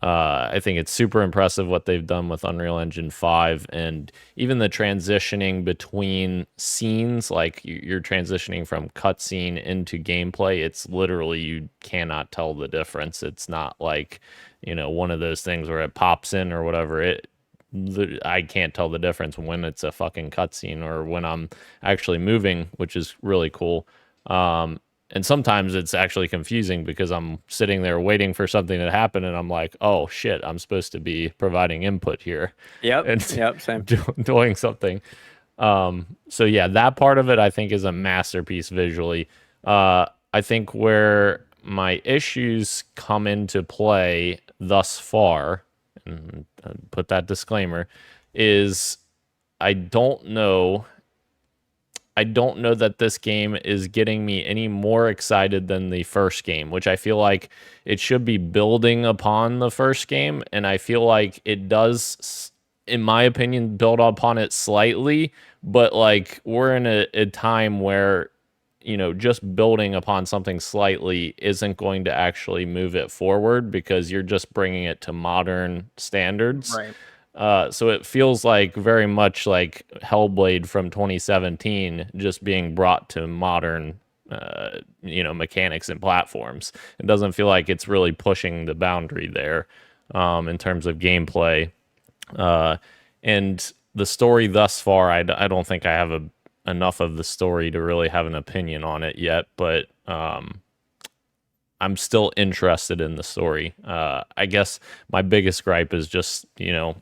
I think it's super impressive what they've done with Unreal Engine 5, and even the transitioning between scenes, like you're transitioning from cutscene into gameplay. It's literally, you cannot tell the difference. It's not like, one of those things where it pops in or whatever. I can't tell the difference when it's a fucking cutscene or when I'm actually moving, which is really cool. And sometimes it's actually confusing because I'm sitting there waiting for something to happen, and I'm like, "Oh shit, I'm supposed to be providing input here." Yep, same. Doing something. So yeah, that part of it I think is a masterpiece visually. I think where my issues come into play thus far, and put that disclaimer, is I don't know that this game is getting me any more excited than the first game, which I feel like it should be building upon the first game, and I feel like it does, in my opinion, build upon it slightly, but like we're in a time where just building upon something slightly isn't going to actually move it forward because you're just bringing it to modern standards. Right. So it feels like very much like Hellblade from 2017 just being brought to modern, mechanics and platforms. It doesn't feel like it's really pushing the boundary there in terms of gameplay. And the story thus far, I don't think I have enough of the story to really have an opinion on it yet, but I'm still interested in the story. I guess my biggest gripe is just,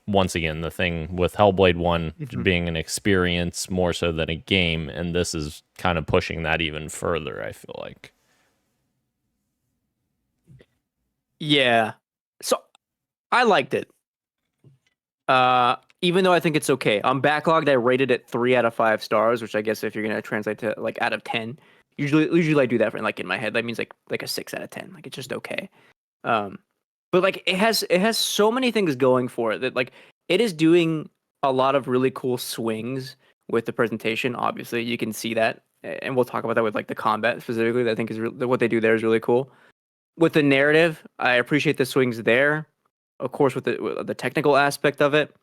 once again, the thing with Hellblade 1 being an experience more so than a game, and this is kind of pushing that even further, I feel like. Yeah. So I liked it. Even though I think it's okay. I'm backlogged. I rated it 3 out of 5 stars, which I guess if you're gonna translate to like out of 10, usually I do that for like in my head. That means like a 6 out of 10. Like it's just okay. But like it has so many things going for it that like it is doing a lot of really cool swings with the presentation. Obviously, you can see that, and we'll talk about that with like the combat specifically. That I think is what they do there is really cool. With the narrative, I appreciate the swings there. Of course, with the technical aspect of it.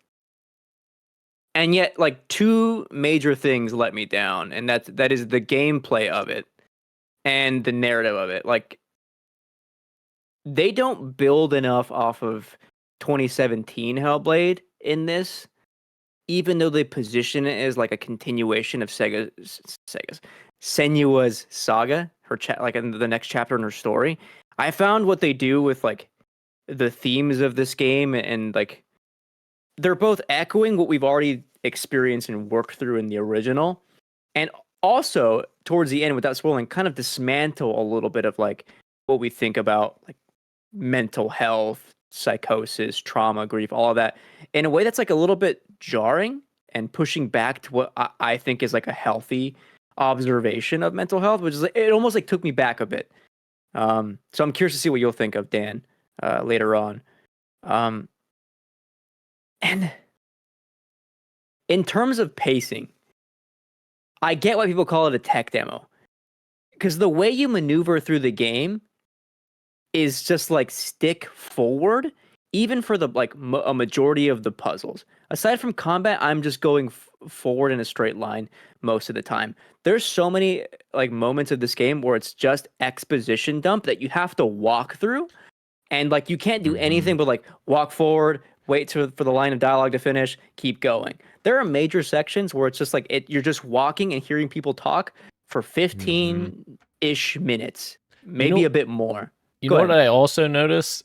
And yet, like, two major things let me down, and that is the gameplay of it and the narrative of it. Like, they don't build enough off of 2017 Hellblade in this, even though they position it as like a continuation of Senua's Saga, like in the next chapter in her story. I found what they do with like the themes of this game and like they're both echoing what we've already experienced and worked through in the original, and also towards the end, without spoiling, kind of dismantle a little bit of like what we think about like mental health, psychosis, trauma, grief, all of that in a way that's like a little bit jarring and pushing back to what I think is like a healthy observation of mental health, which is like, it almost like took me back a bit. So I'm curious to see what you'll think of, Dan, later on. And in terms of pacing, I get why people call it a tech demo. Because the way you maneuver through the game is just like stick forward, even for the like a majority of the puzzles. Aside from combat, I'm just going forward in a straight line most of the time. There's so many like moments of this game where it's just exposition dump that you have to walk through, and like you can't do anything but like walk forward, wait for the line of dialogue to finish, keep going. There are major sections where it's just like you're just walking and hearing people talk for 15-ish minutes, maybe a bit more. You know what I also noticed?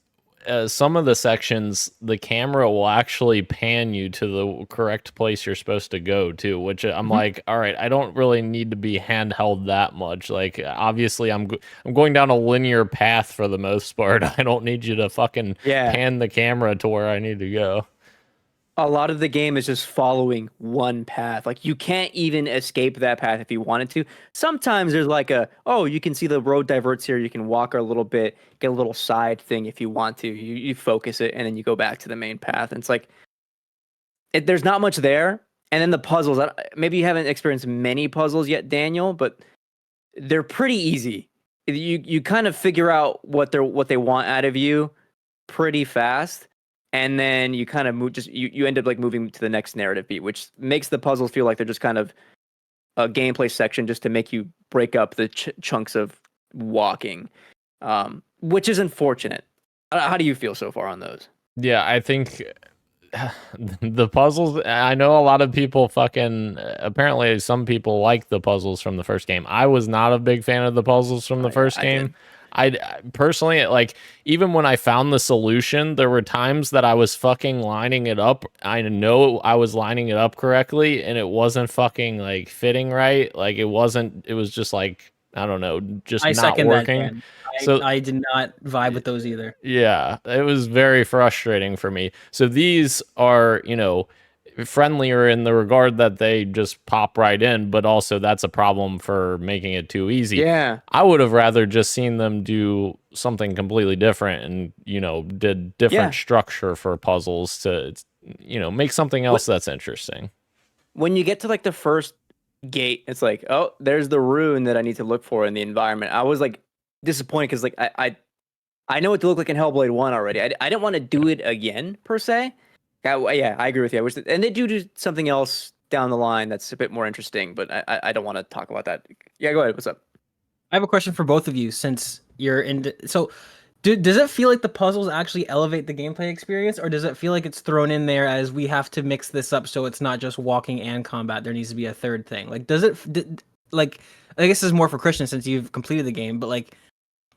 Some of the sections, the camera will actually pan you to the correct place you're supposed to go to, which I'm like, all right, I don't really need to be handheld that much. Like, obviously, I'm going down a linear path for the most part. I don't need you to fucking pan the camera to where I need to go. A lot of the game is just following one path. Like, you can't even escape that path if you wanted to. Sometimes there's like you can see the road diverts here. You can walk a little bit, get a little side thing if you want to. You focus it, and then you go back to the main path. And it's like, there's not much there. And then the puzzles, maybe you haven't experienced many puzzles yet, Daniel, but they're pretty easy. You kind of figure out what they want out of you pretty fast. And then you kind of move, you end up like moving to the next narrative beat, which makes the puzzles feel like they're just kind of a gameplay section just to make you break up the chunks of walking, which is unfortunate. How do you feel so far on those? Yeah, I think the puzzles, I know a lot of people apparently some people like the puzzles from the first game. I was not a big fan of the puzzles from the first game. I personally, like, even when I found the solution, there were times that I was fucking lining it up. I know I was lining it up correctly, and it wasn't fucking like fitting right. Like, it was just like, I don't know, just not working. I did not vibe with those either. Yeah, it was very frustrating for me. So these are, friendlier in the regard that they just pop right in, but also that's a problem for making it too easy. Yeah. I would have rather just seen them do something completely different and, did different structure for puzzles to, make something else that's interesting. When you get to like the first gate, it's like, oh, there's the rune that I need to look for in the environment. I was like disappointed because like I know what to look like in Hellblade 1 already. I didn't want to do it again per se. Yeah, I agree with you. And they do something else down the line that's a bit more interesting, but I don't want to talk about that. Yeah, go ahead. What's up? I have a question for both of you since you're in. So, does it feel like the puzzles actually elevate the gameplay experience, or does it feel like it's thrown in there as we have to mix this up so it's not just walking and combat? There needs to be a third thing. Like, like, I guess this is more for Christian since you've completed the game, but like,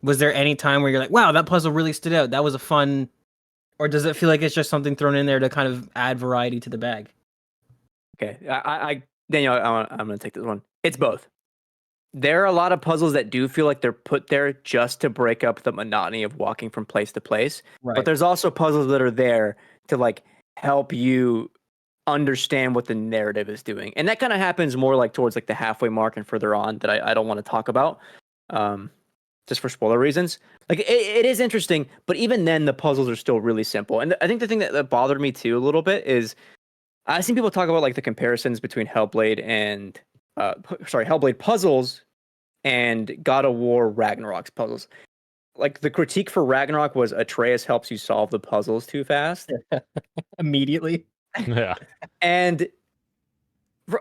was there any time where you're like, wow, that puzzle really stood out? That was a fun. Or does it feel like it's just something thrown in there to kind of add variety to the bag? Okay, Daniel, I'm going to take this one. It's both. There are a lot of puzzles that do feel like they're put there just to break up the monotony of walking from place to place. Right. But there's also puzzles that are there to like help you understand what the narrative is doing. And that kind of happens more like towards like the halfway mark and further on that I don't want to talk about. just for spoiler reasons. Like it is interesting, but even then the puzzles are still really simple. And I think the thing that bothered me too a little bit is I've seen people talk about like the comparisons between Hellblade and Hellblade puzzles and God of War Ragnarok's puzzles. Like the critique for Ragnarok was Atreus helps you solve the puzzles too fast. Immediately. Yeah. And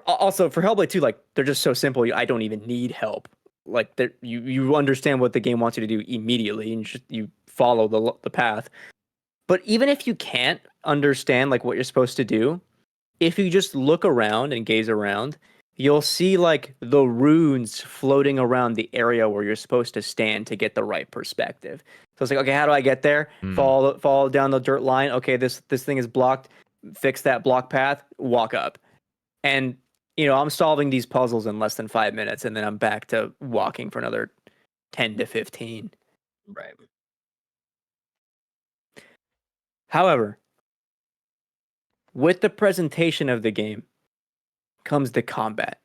also for Hellblade 2, like they're just so simple. I don't even need help. Like you understand what the game wants you to do immediately, and you follow the path. But even if you can't understand like what you're supposed to do, if you just look around and gaze around, you'll see like the runes floating around the area where you're supposed to stand to get the right perspective. So it's like, okay, how do I get there? Fall down the dirt line. Okay, this thing is blocked. Fix that block path. Walk up. And I'm solving these puzzles in less than 5 minutes, and then I'm back to walking for another 10 to 15. Right. However, with the presentation of the game comes the combat.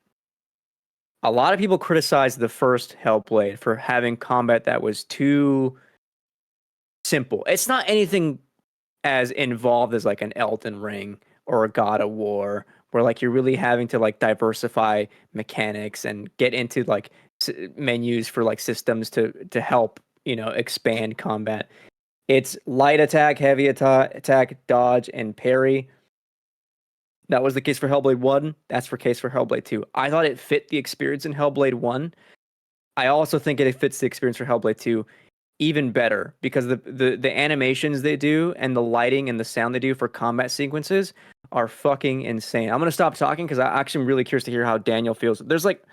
A lot of people criticize the first Hellblade for having combat that was too simple. It's not anything as involved as like an Elden Ring or a God of War, where like you're really having to like diversify mechanics and get into like menus for like systems to help expand combat. It's light attack, heavy attack, dodge, and parry. That was the case for Hellblade 1. That's the case for Hellblade 2. I thought it fit the experience in Hellblade 1. I also think it fits the experience for Hellblade 2 even better because the animations they do and the lighting and the sound they do for combat sequences are fucking insane. I'm going to stop talking because I actually am really curious to hear how Daniel feels. There's like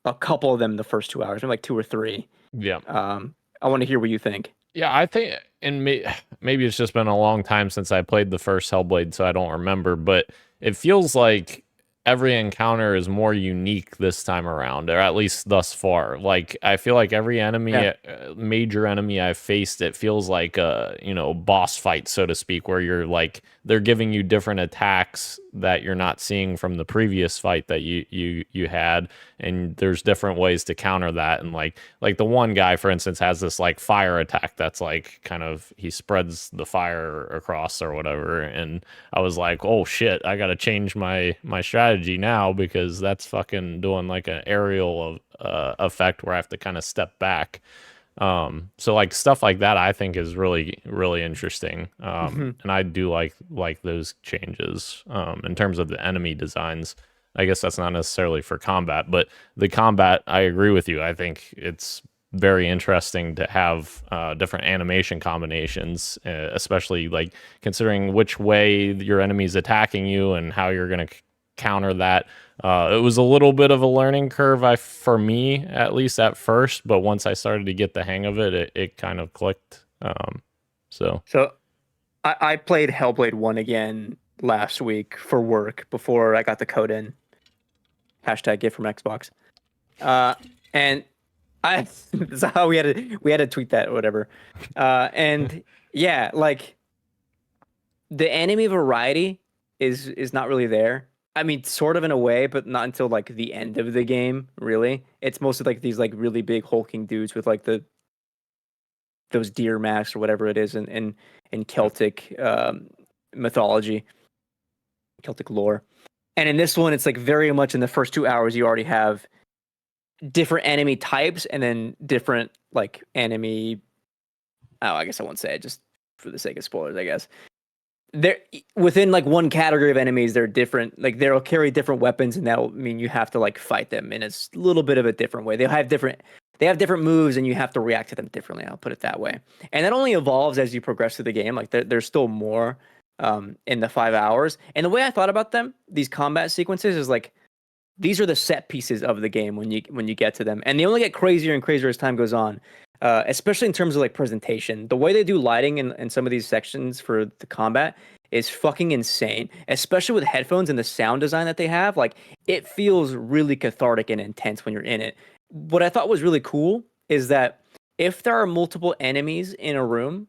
a couple of them in the first 2 hours, maybe like 2 or 3. Yeah. I want to hear what you think. Yeah, I think, and maybe it's just been a long time since I played the first Hellblade, so I don't remember, but it feels like every encounter is more unique this time around, or at least thus far. Like, I feel like every enemy, major enemy I've faced, it feels like a, boss fight, so to speak, where you're like, they're giving you different attacks that you're not seeing from the previous fight that you had, and there's different ways to counter that. And like the one guy, for instance, has this like fire attack that's like kind of, he spreads the fire across or whatever, and I was like, oh shit, I gotta change my strategy now because that's fucking doing like an aerial effect where I have to kind of step back. So like stuff like that I think is really, really interesting. And I do like those changes in terms of the enemy designs. I guess that's not necessarily for combat, but the combat, I agree with you. I think it's very interesting to have different animation combinations, especially like considering which way your enemy's attacking you and how you're going to counter that. It was a little bit of a learning curve for me, at least at first, but once I started to get the hang of it, it kind of clicked. So I played Hellblade 1 again last week for work before I got the code in. Hashtag gift from Xbox. And that's how we had to tweet that or whatever. And yeah, like the enemy variety is not really there. I mean, sort of in a way, but not until like the end of the game, really. It's mostly like these like really big hulking dudes with like those deer masks or whatever it is in Celtic mythology, Celtic lore. And in this one, it's like very much in the first 2 hours, you already have different enemy types and then different like enemy. Oh, I guess I won't say it just for the sake of spoilers, I guess. They're within like one category of enemies, they're different. Like they'll carry different weapons, and that'll mean you have to like fight them in a little bit of a different way. They have different moves, and you have to react to them differently. I'll put it that way. And that only evolves as you progress through the game. Like there's still more in the 5 hours. And the way I thought about them, these combat sequences, is like these are the set pieces of the game when you get to them, and they only get crazier and crazier as time goes on. Especially in terms of like presentation, the way they do lighting in some of these sections for the combat is fucking insane, especially with headphones and the sound design that they have. Like it feels really cathartic and intense when you're in it. What I thought was really cool is that if there are multiple enemies in a room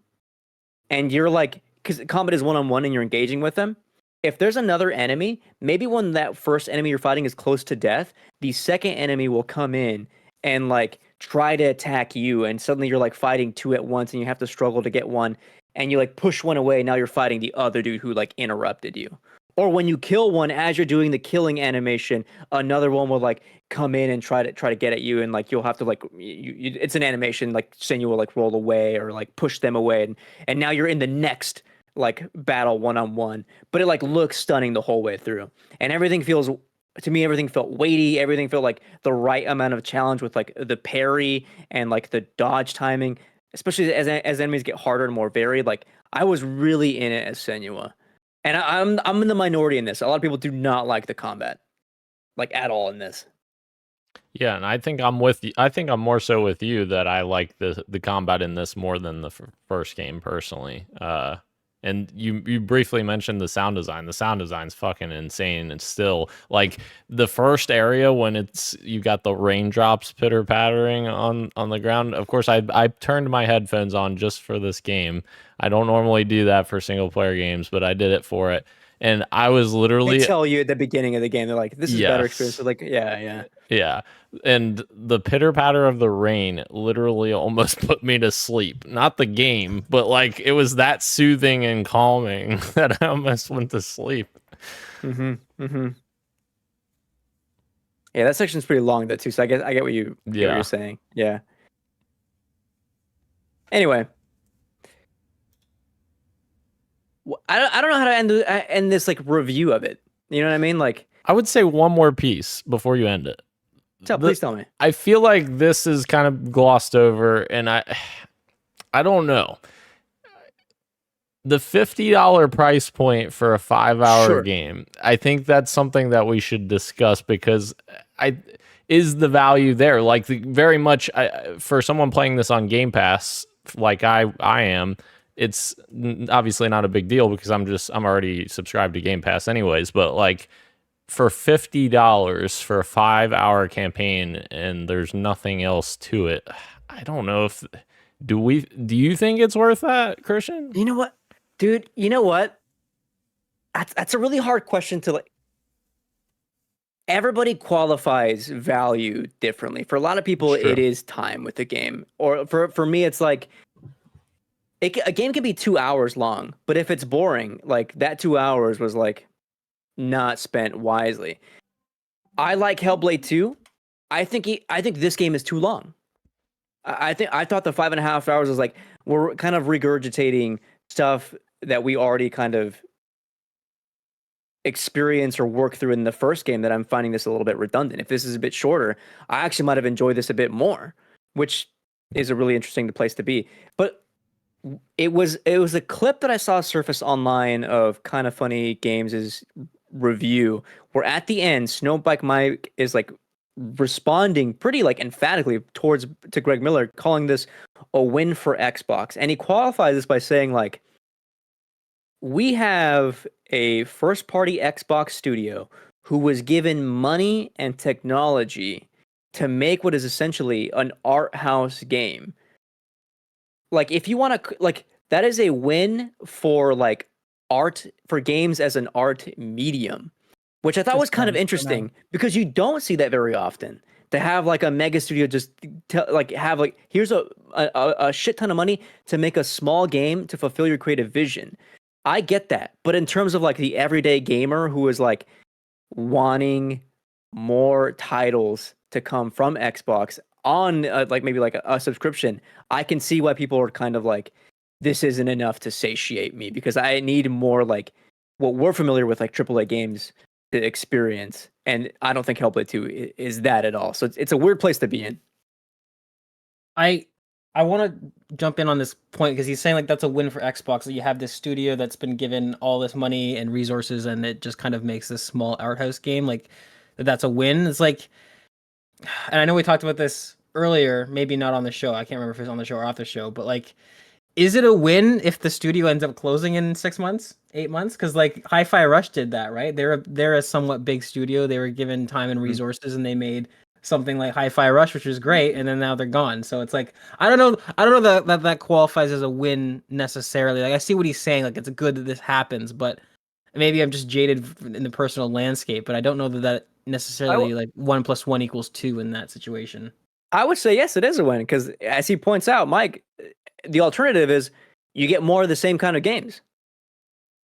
and you're like, because combat is one-on-one and you're engaging with them, if there's another enemy, maybe when that first enemy you're fighting is close to death, the second enemy will come in and like try to attack you, and suddenly you're like fighting two at once, and you have to struggle to get one, and you like push one away. Now you're fighting the other dude who like interrupted you. Or when you kill one, as you're doing the killing animation, another one will like come in and try to get at you, and like you'll have to like it's an animation like Senua will like roll away or like push them away, and now you're in the next like battle one-on-one, but it like looks stunning the whole way through, and everything feels, to me, everything felt weighty, everything felt like the right amount of challenge with like the parry and like the dodge timing, especially as enemies get harder and more varied. Like I was really in it as Senua. And I'm in the minority in this. A lot of people do not like the combat, like at all in this. Yeah, and I think I'm with you. I think I'm more so with you that I like the combat in this more than the first game personally. And you briefly mentioned the sound design. The sound design's fucking insane. And still, like the first area when you got the raindrops pitter pattering on the ground. Of course, I turned my headphones on just for this game. I don't normally do that for single player games, but I did it for it. And I was literally, they tell you at the beginning of the game, they're like, "This is better experience." yes, So like, yeah. yeah. And the pitter patter of the rain literally almost put me to sleep. Not the game, but like it was that soothing and calming that I almost went to sleep. Yeah, that section's pretty long though too. So I get what you're saying. Yeah. Anyway, I don't know how to end this like review of it. You know what I mean? Like, I would say one more piece before you end it. please tell me. I feel like this is kind of glossed over, and I don't know. The $50 price point for a 5-hour game, I think that's something that we should discuss, because is the value there? Like very much for someone playing this on Game Pass, like I am. It's obviously not a big deal because I'm already subscribed to Game Pass anyways, but like for $50 for a 5-hour campaign and there's nothing else to it, I don't know if do you think it's worth that, Christian? You know what, dude? You know what? That's a really hard question to like. Everybody qualifies value differently. For a lot of people, it is time with the game, or for me, it's like. A game can be 2 hours long, but if it's boring, like that 2 hours was like not spent wisely. I like Hellblade 2. I think this game is too long. I thought the 5.5 hours was like we're kind of regurgitating stuff that we already kind of experience or work through in the first game, that I'm finding this a little bit redundant. If this is a bit shorter, I actually might have enjoyed this a bit more, which is a really interesting place to be. But it was a clip that I saw surface online of Kind of Funny Games' review, where at the end, Snowbike Mike is like responding pretty like emphatically to Greg Miller, calling this a win for Xbox, and he qualifies this by saying like, we have a first-party Xbox studio who was given money and technology to make what is essentially an art house game. Like, if you want to, like, that is a win for like art, for games as an art medium, which I thought was kind of interesting because you don't see that very often. To have like a mega studio just have like, here's a shit ton of money to make a small game to fulfill your creative vision. I get that, but in terms of like the everyday gamer who is like wanting more titles to come from Xbox on like maybe like a subscription, I can see why people are kind of like, this isn't enough to satiate me, because I need more like what we're familiar with, like AAA games to experience. And I don't think Hellblade 2 is that at all. So it's a weird place to be in. I want to jump in on this point because he's saying like that's a win for Xbox, that you have this studio that's been given all this money and resources and it just kind of makes this small art house game like that's a win. It's like, and I know we talked about this earlier, maybe not on the show. I can't remember if it's on the show or off the show, but like, is it a win if the studio ends up closing in 6 months, 8 months? Because like Hi-Fi Rush did that, right? They're a somewhat big studio. They were given time and resources, and they made something like Hi-Fi Rush, which was great, and then now they're gone. So it's like I don't know that qualifies as a win necessarily. Like I see what he's saying, like it's good that this happens, but maybe I'm just jaded in the personal landscape. But I don't know that necessarily like 1 + 1 = 2 in that situation. I would say yes, it is a win because, as he points out, Mike, the alternative is you get more of the same kind of games,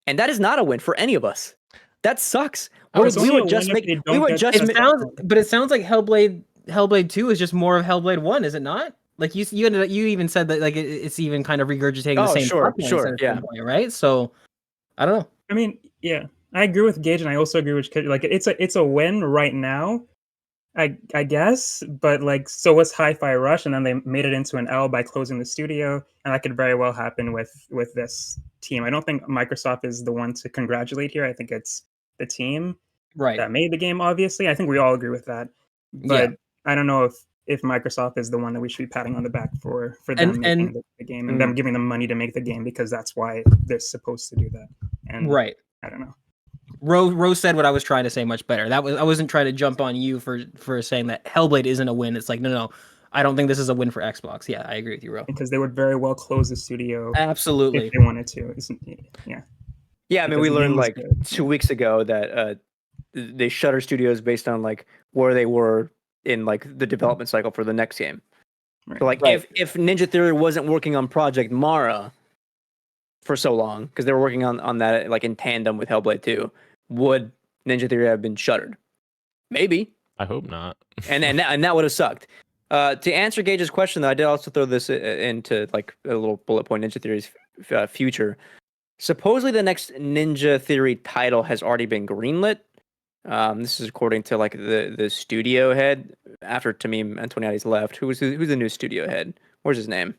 and that is not a win for any of us. That sucks. It's We only would a just win if make. they We don't would get just. the ma- It sounds like Hellblade 2 is just more of Hellblade 1, is it not? Like you even said that like it's even kind of regurgitating the Oh, same sure, plot points sure, at a yeah. certain point, right? So I don't know. I mean, yeah, I agree with Gage, and I also agree with like it's a win right now, I guess. But like, so was Hi-Fi Rush, and then they made it into an L by closing the studio, and that could very well happen with this team. I don't think Microsoft is the one to congratulate here. I think it's the team Right. that made the game. Obviously, I think we all agree with that. But I don't know if Microsoft is the one that we should be patting on the back for them making the game and them giving them money to make the game, because that's why they're supposed to do that. And Right. I don't know. Rose said what I was trying to say much better. I wasn't trying to jump on you for saying that Hellblade isn't a win. It's like no, I don't think this is a win for Xbox. Yeah, I agree with you, Ro. Because they would very well close the studio Absolutely. if they wanted to. Yeah. Yeah, I mean, Because we the learned game was like good. 2 weeks ago that they shutter studios based on like where they were in like the development cycle for the next game. Right. So like if Ninja Theory wasn't working on Project Mara for so long, because they were working on that like in tandem with Hellblade 2, would Ninja Theory have been shuttered? Maybe. I hope not. and that would have sucked. To answer Gage's question, though, I did also throw this into like a little bullet point: Ninja Theory's future. Supposedly, the next Ninja Theory title has already been greenlit. This is according to like the studio head. After Tamim Antoniadi's left, who's the new studio head? Where's his name?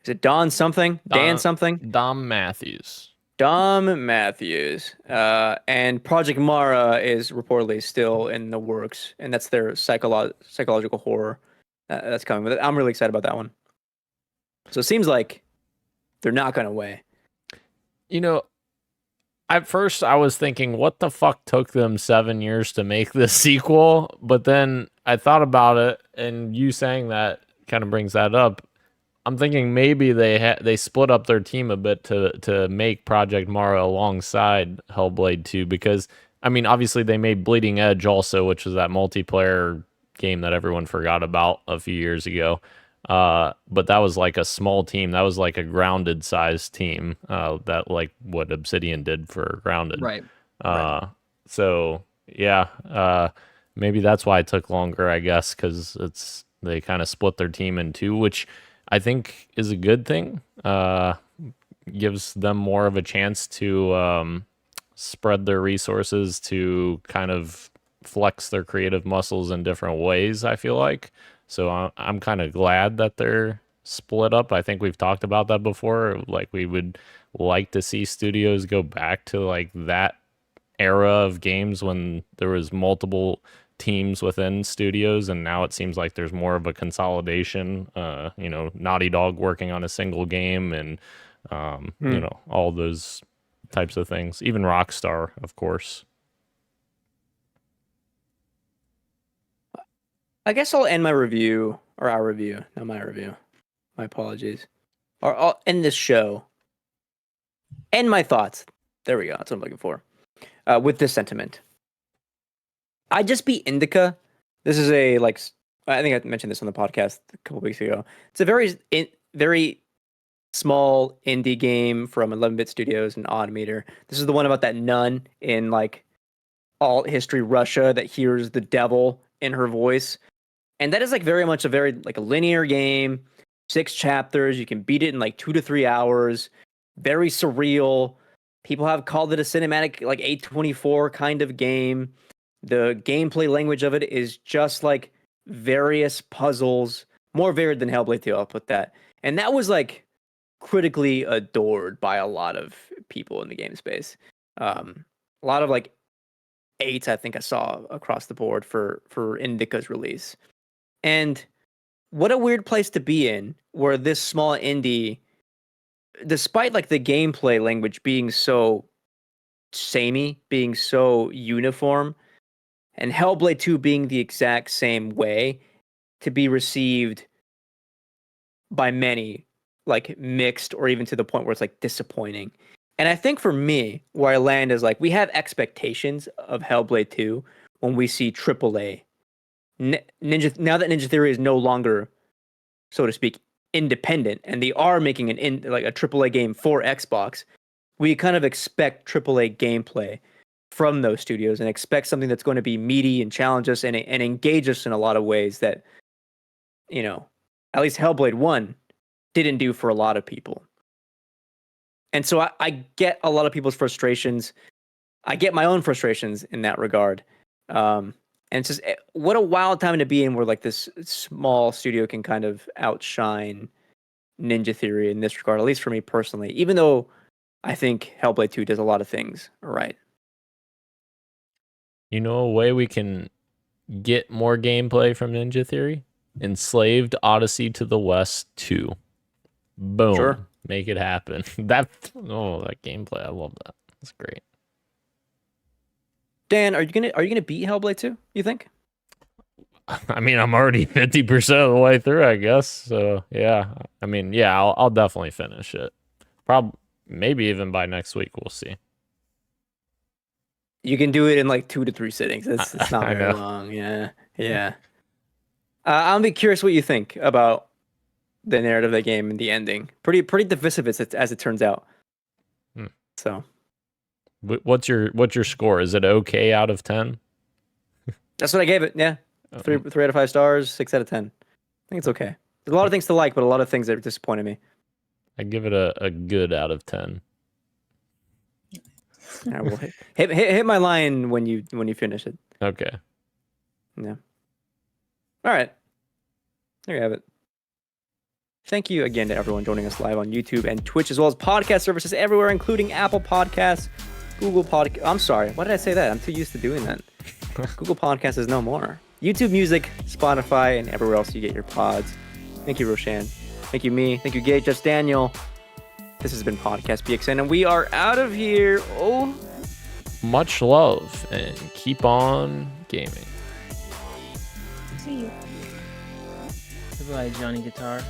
Is it Don something? Dan something? Dom Matthews. Dom Matthews. And Project Mara is reportedly still in the works, and that's their psychological horror that's coming. I'm really excited about that one. So it seems like they're not going away. You know, at first I was thinking, what the fuck took them 7 years to make this sequel? But then I thought about it, and you saying that kind of brings that up. I'm thinking maybe they split up their team a bit to make Project Mara alongside Hellblade 2, because I mean obviously they made Bleeding Edge also, which was that multiplayer game that everyone forgot about a few years ago. But that was like a small team. That was like a Grounded sized team. That like what Obsidian did for Grounded. Right. So yeah. Maybe that's why it took longer, I guess, because they kind of split their team in two, which I think is a good thing. Gives them more of a chance to spread their resources to kind of flex their creative muscles in different ways, I feel like. So I'm kind of glad that they're split up. I think we've talked about that before. Like we would like to see studios go back to like that era of games when there was multiple teams within studios, and now it seems like there's more of a consolidation. Naughty Dog working on a single game, and all those types of things. Even Rockstar, of course. I guess I'll end my review, or our review, not my review. My apologies. Or I'll end this show. End my thoughts. There we go. That's what I'm looking for. With this sentiment. I just beat Indica. This is I think I mentioned this on the podcast a couple weeks ago. It's a very small indie game from 11-bit studios and Odd Meter. This is the one about that nun in like alt history Russia that hears the devil in her voice. And that is like very much a linear game, 6 chapters. You can beat it in like 2 to 3 hours. Very surreal. People have called it a cinematic like A24 kind of game. The gameplay language of it is just like various puzzles, more varied than Hellblade 2, I'll put that. And that was like critically adored by a lot of people in the game space. A lot of like 8s I think I saw across the board for Indica's release. And what a weird place to be in, where this small indie, despite like the gameplay language being so samey, being so uniform, and Hellblade 2 being the exact same way, to be received by many like mixed, or even to the point where it's like disappointing. And I think for me, where I land is like we have expectations of Hellblade 2 when we see AAA now that Ninja Theory is no longer, so to speak, independent, and they are making like a AAA game for Xbox, we kind of expect AAA gameplay from those studios and expect something that's going to be meaty and challenge us and engage us in a lot of ways that, at least Hellblade 1 didn't do for a lot of people. And so I get a lot of people's frustrations. I get my own frustrations in that regard. And it's just, what a wild time to be in where like this small studio can kind of outshine Ninja Theory in this regard, at least for me personally, even though I think Hellblade 2 does a lot of things right. You know a way we can get more gameplay from Ninja Theory? Enslaved Odyssey to the West 2. Boom. Sure. Make it happen. That gameplay, I love that. That's great. Dan, are you gonna beat Hellblade 2, you think? I mean, I'm already 50% of the way through, I guess. So yeah. I mean, yeah, I'll definitely finish it. Maybe even by next week, we'll see. You can do it in like 2 to 3 sittings. It's not I very know. long. Yeah. I'll be curious what you think about the narrative of the game and the ending. Pretty divisive as it turns out. So, what's your score? Is it okay out of 10? that's what I gave it. Yeah, 3 out of 5 stars, 6 out of 10. I think it's okay. There's a lot of things to like, but a lot of things that disappointed me. I give it a good out of 10. I will hit my line when you finish it. Okay. Yeah. All right. There you have it. Thank you again to everyone joining us live on YouTube and Twitch, as well as podcast services everywhere, including Apple Podcasts, Google Podcast. I'm sorry. Why did I say that? I'm too used to doing that. Google Podcasts is no more. YouTube Music, Spotify, and everywhere else you get your pods. Thank you, Roshan. Thank you, me. Thank you, Gage. That's Daniel. This has been Podcast PXN, and we are out of here. Oh, Much love, and keep on gaming. See you. Goodbye, Johnny Guitar.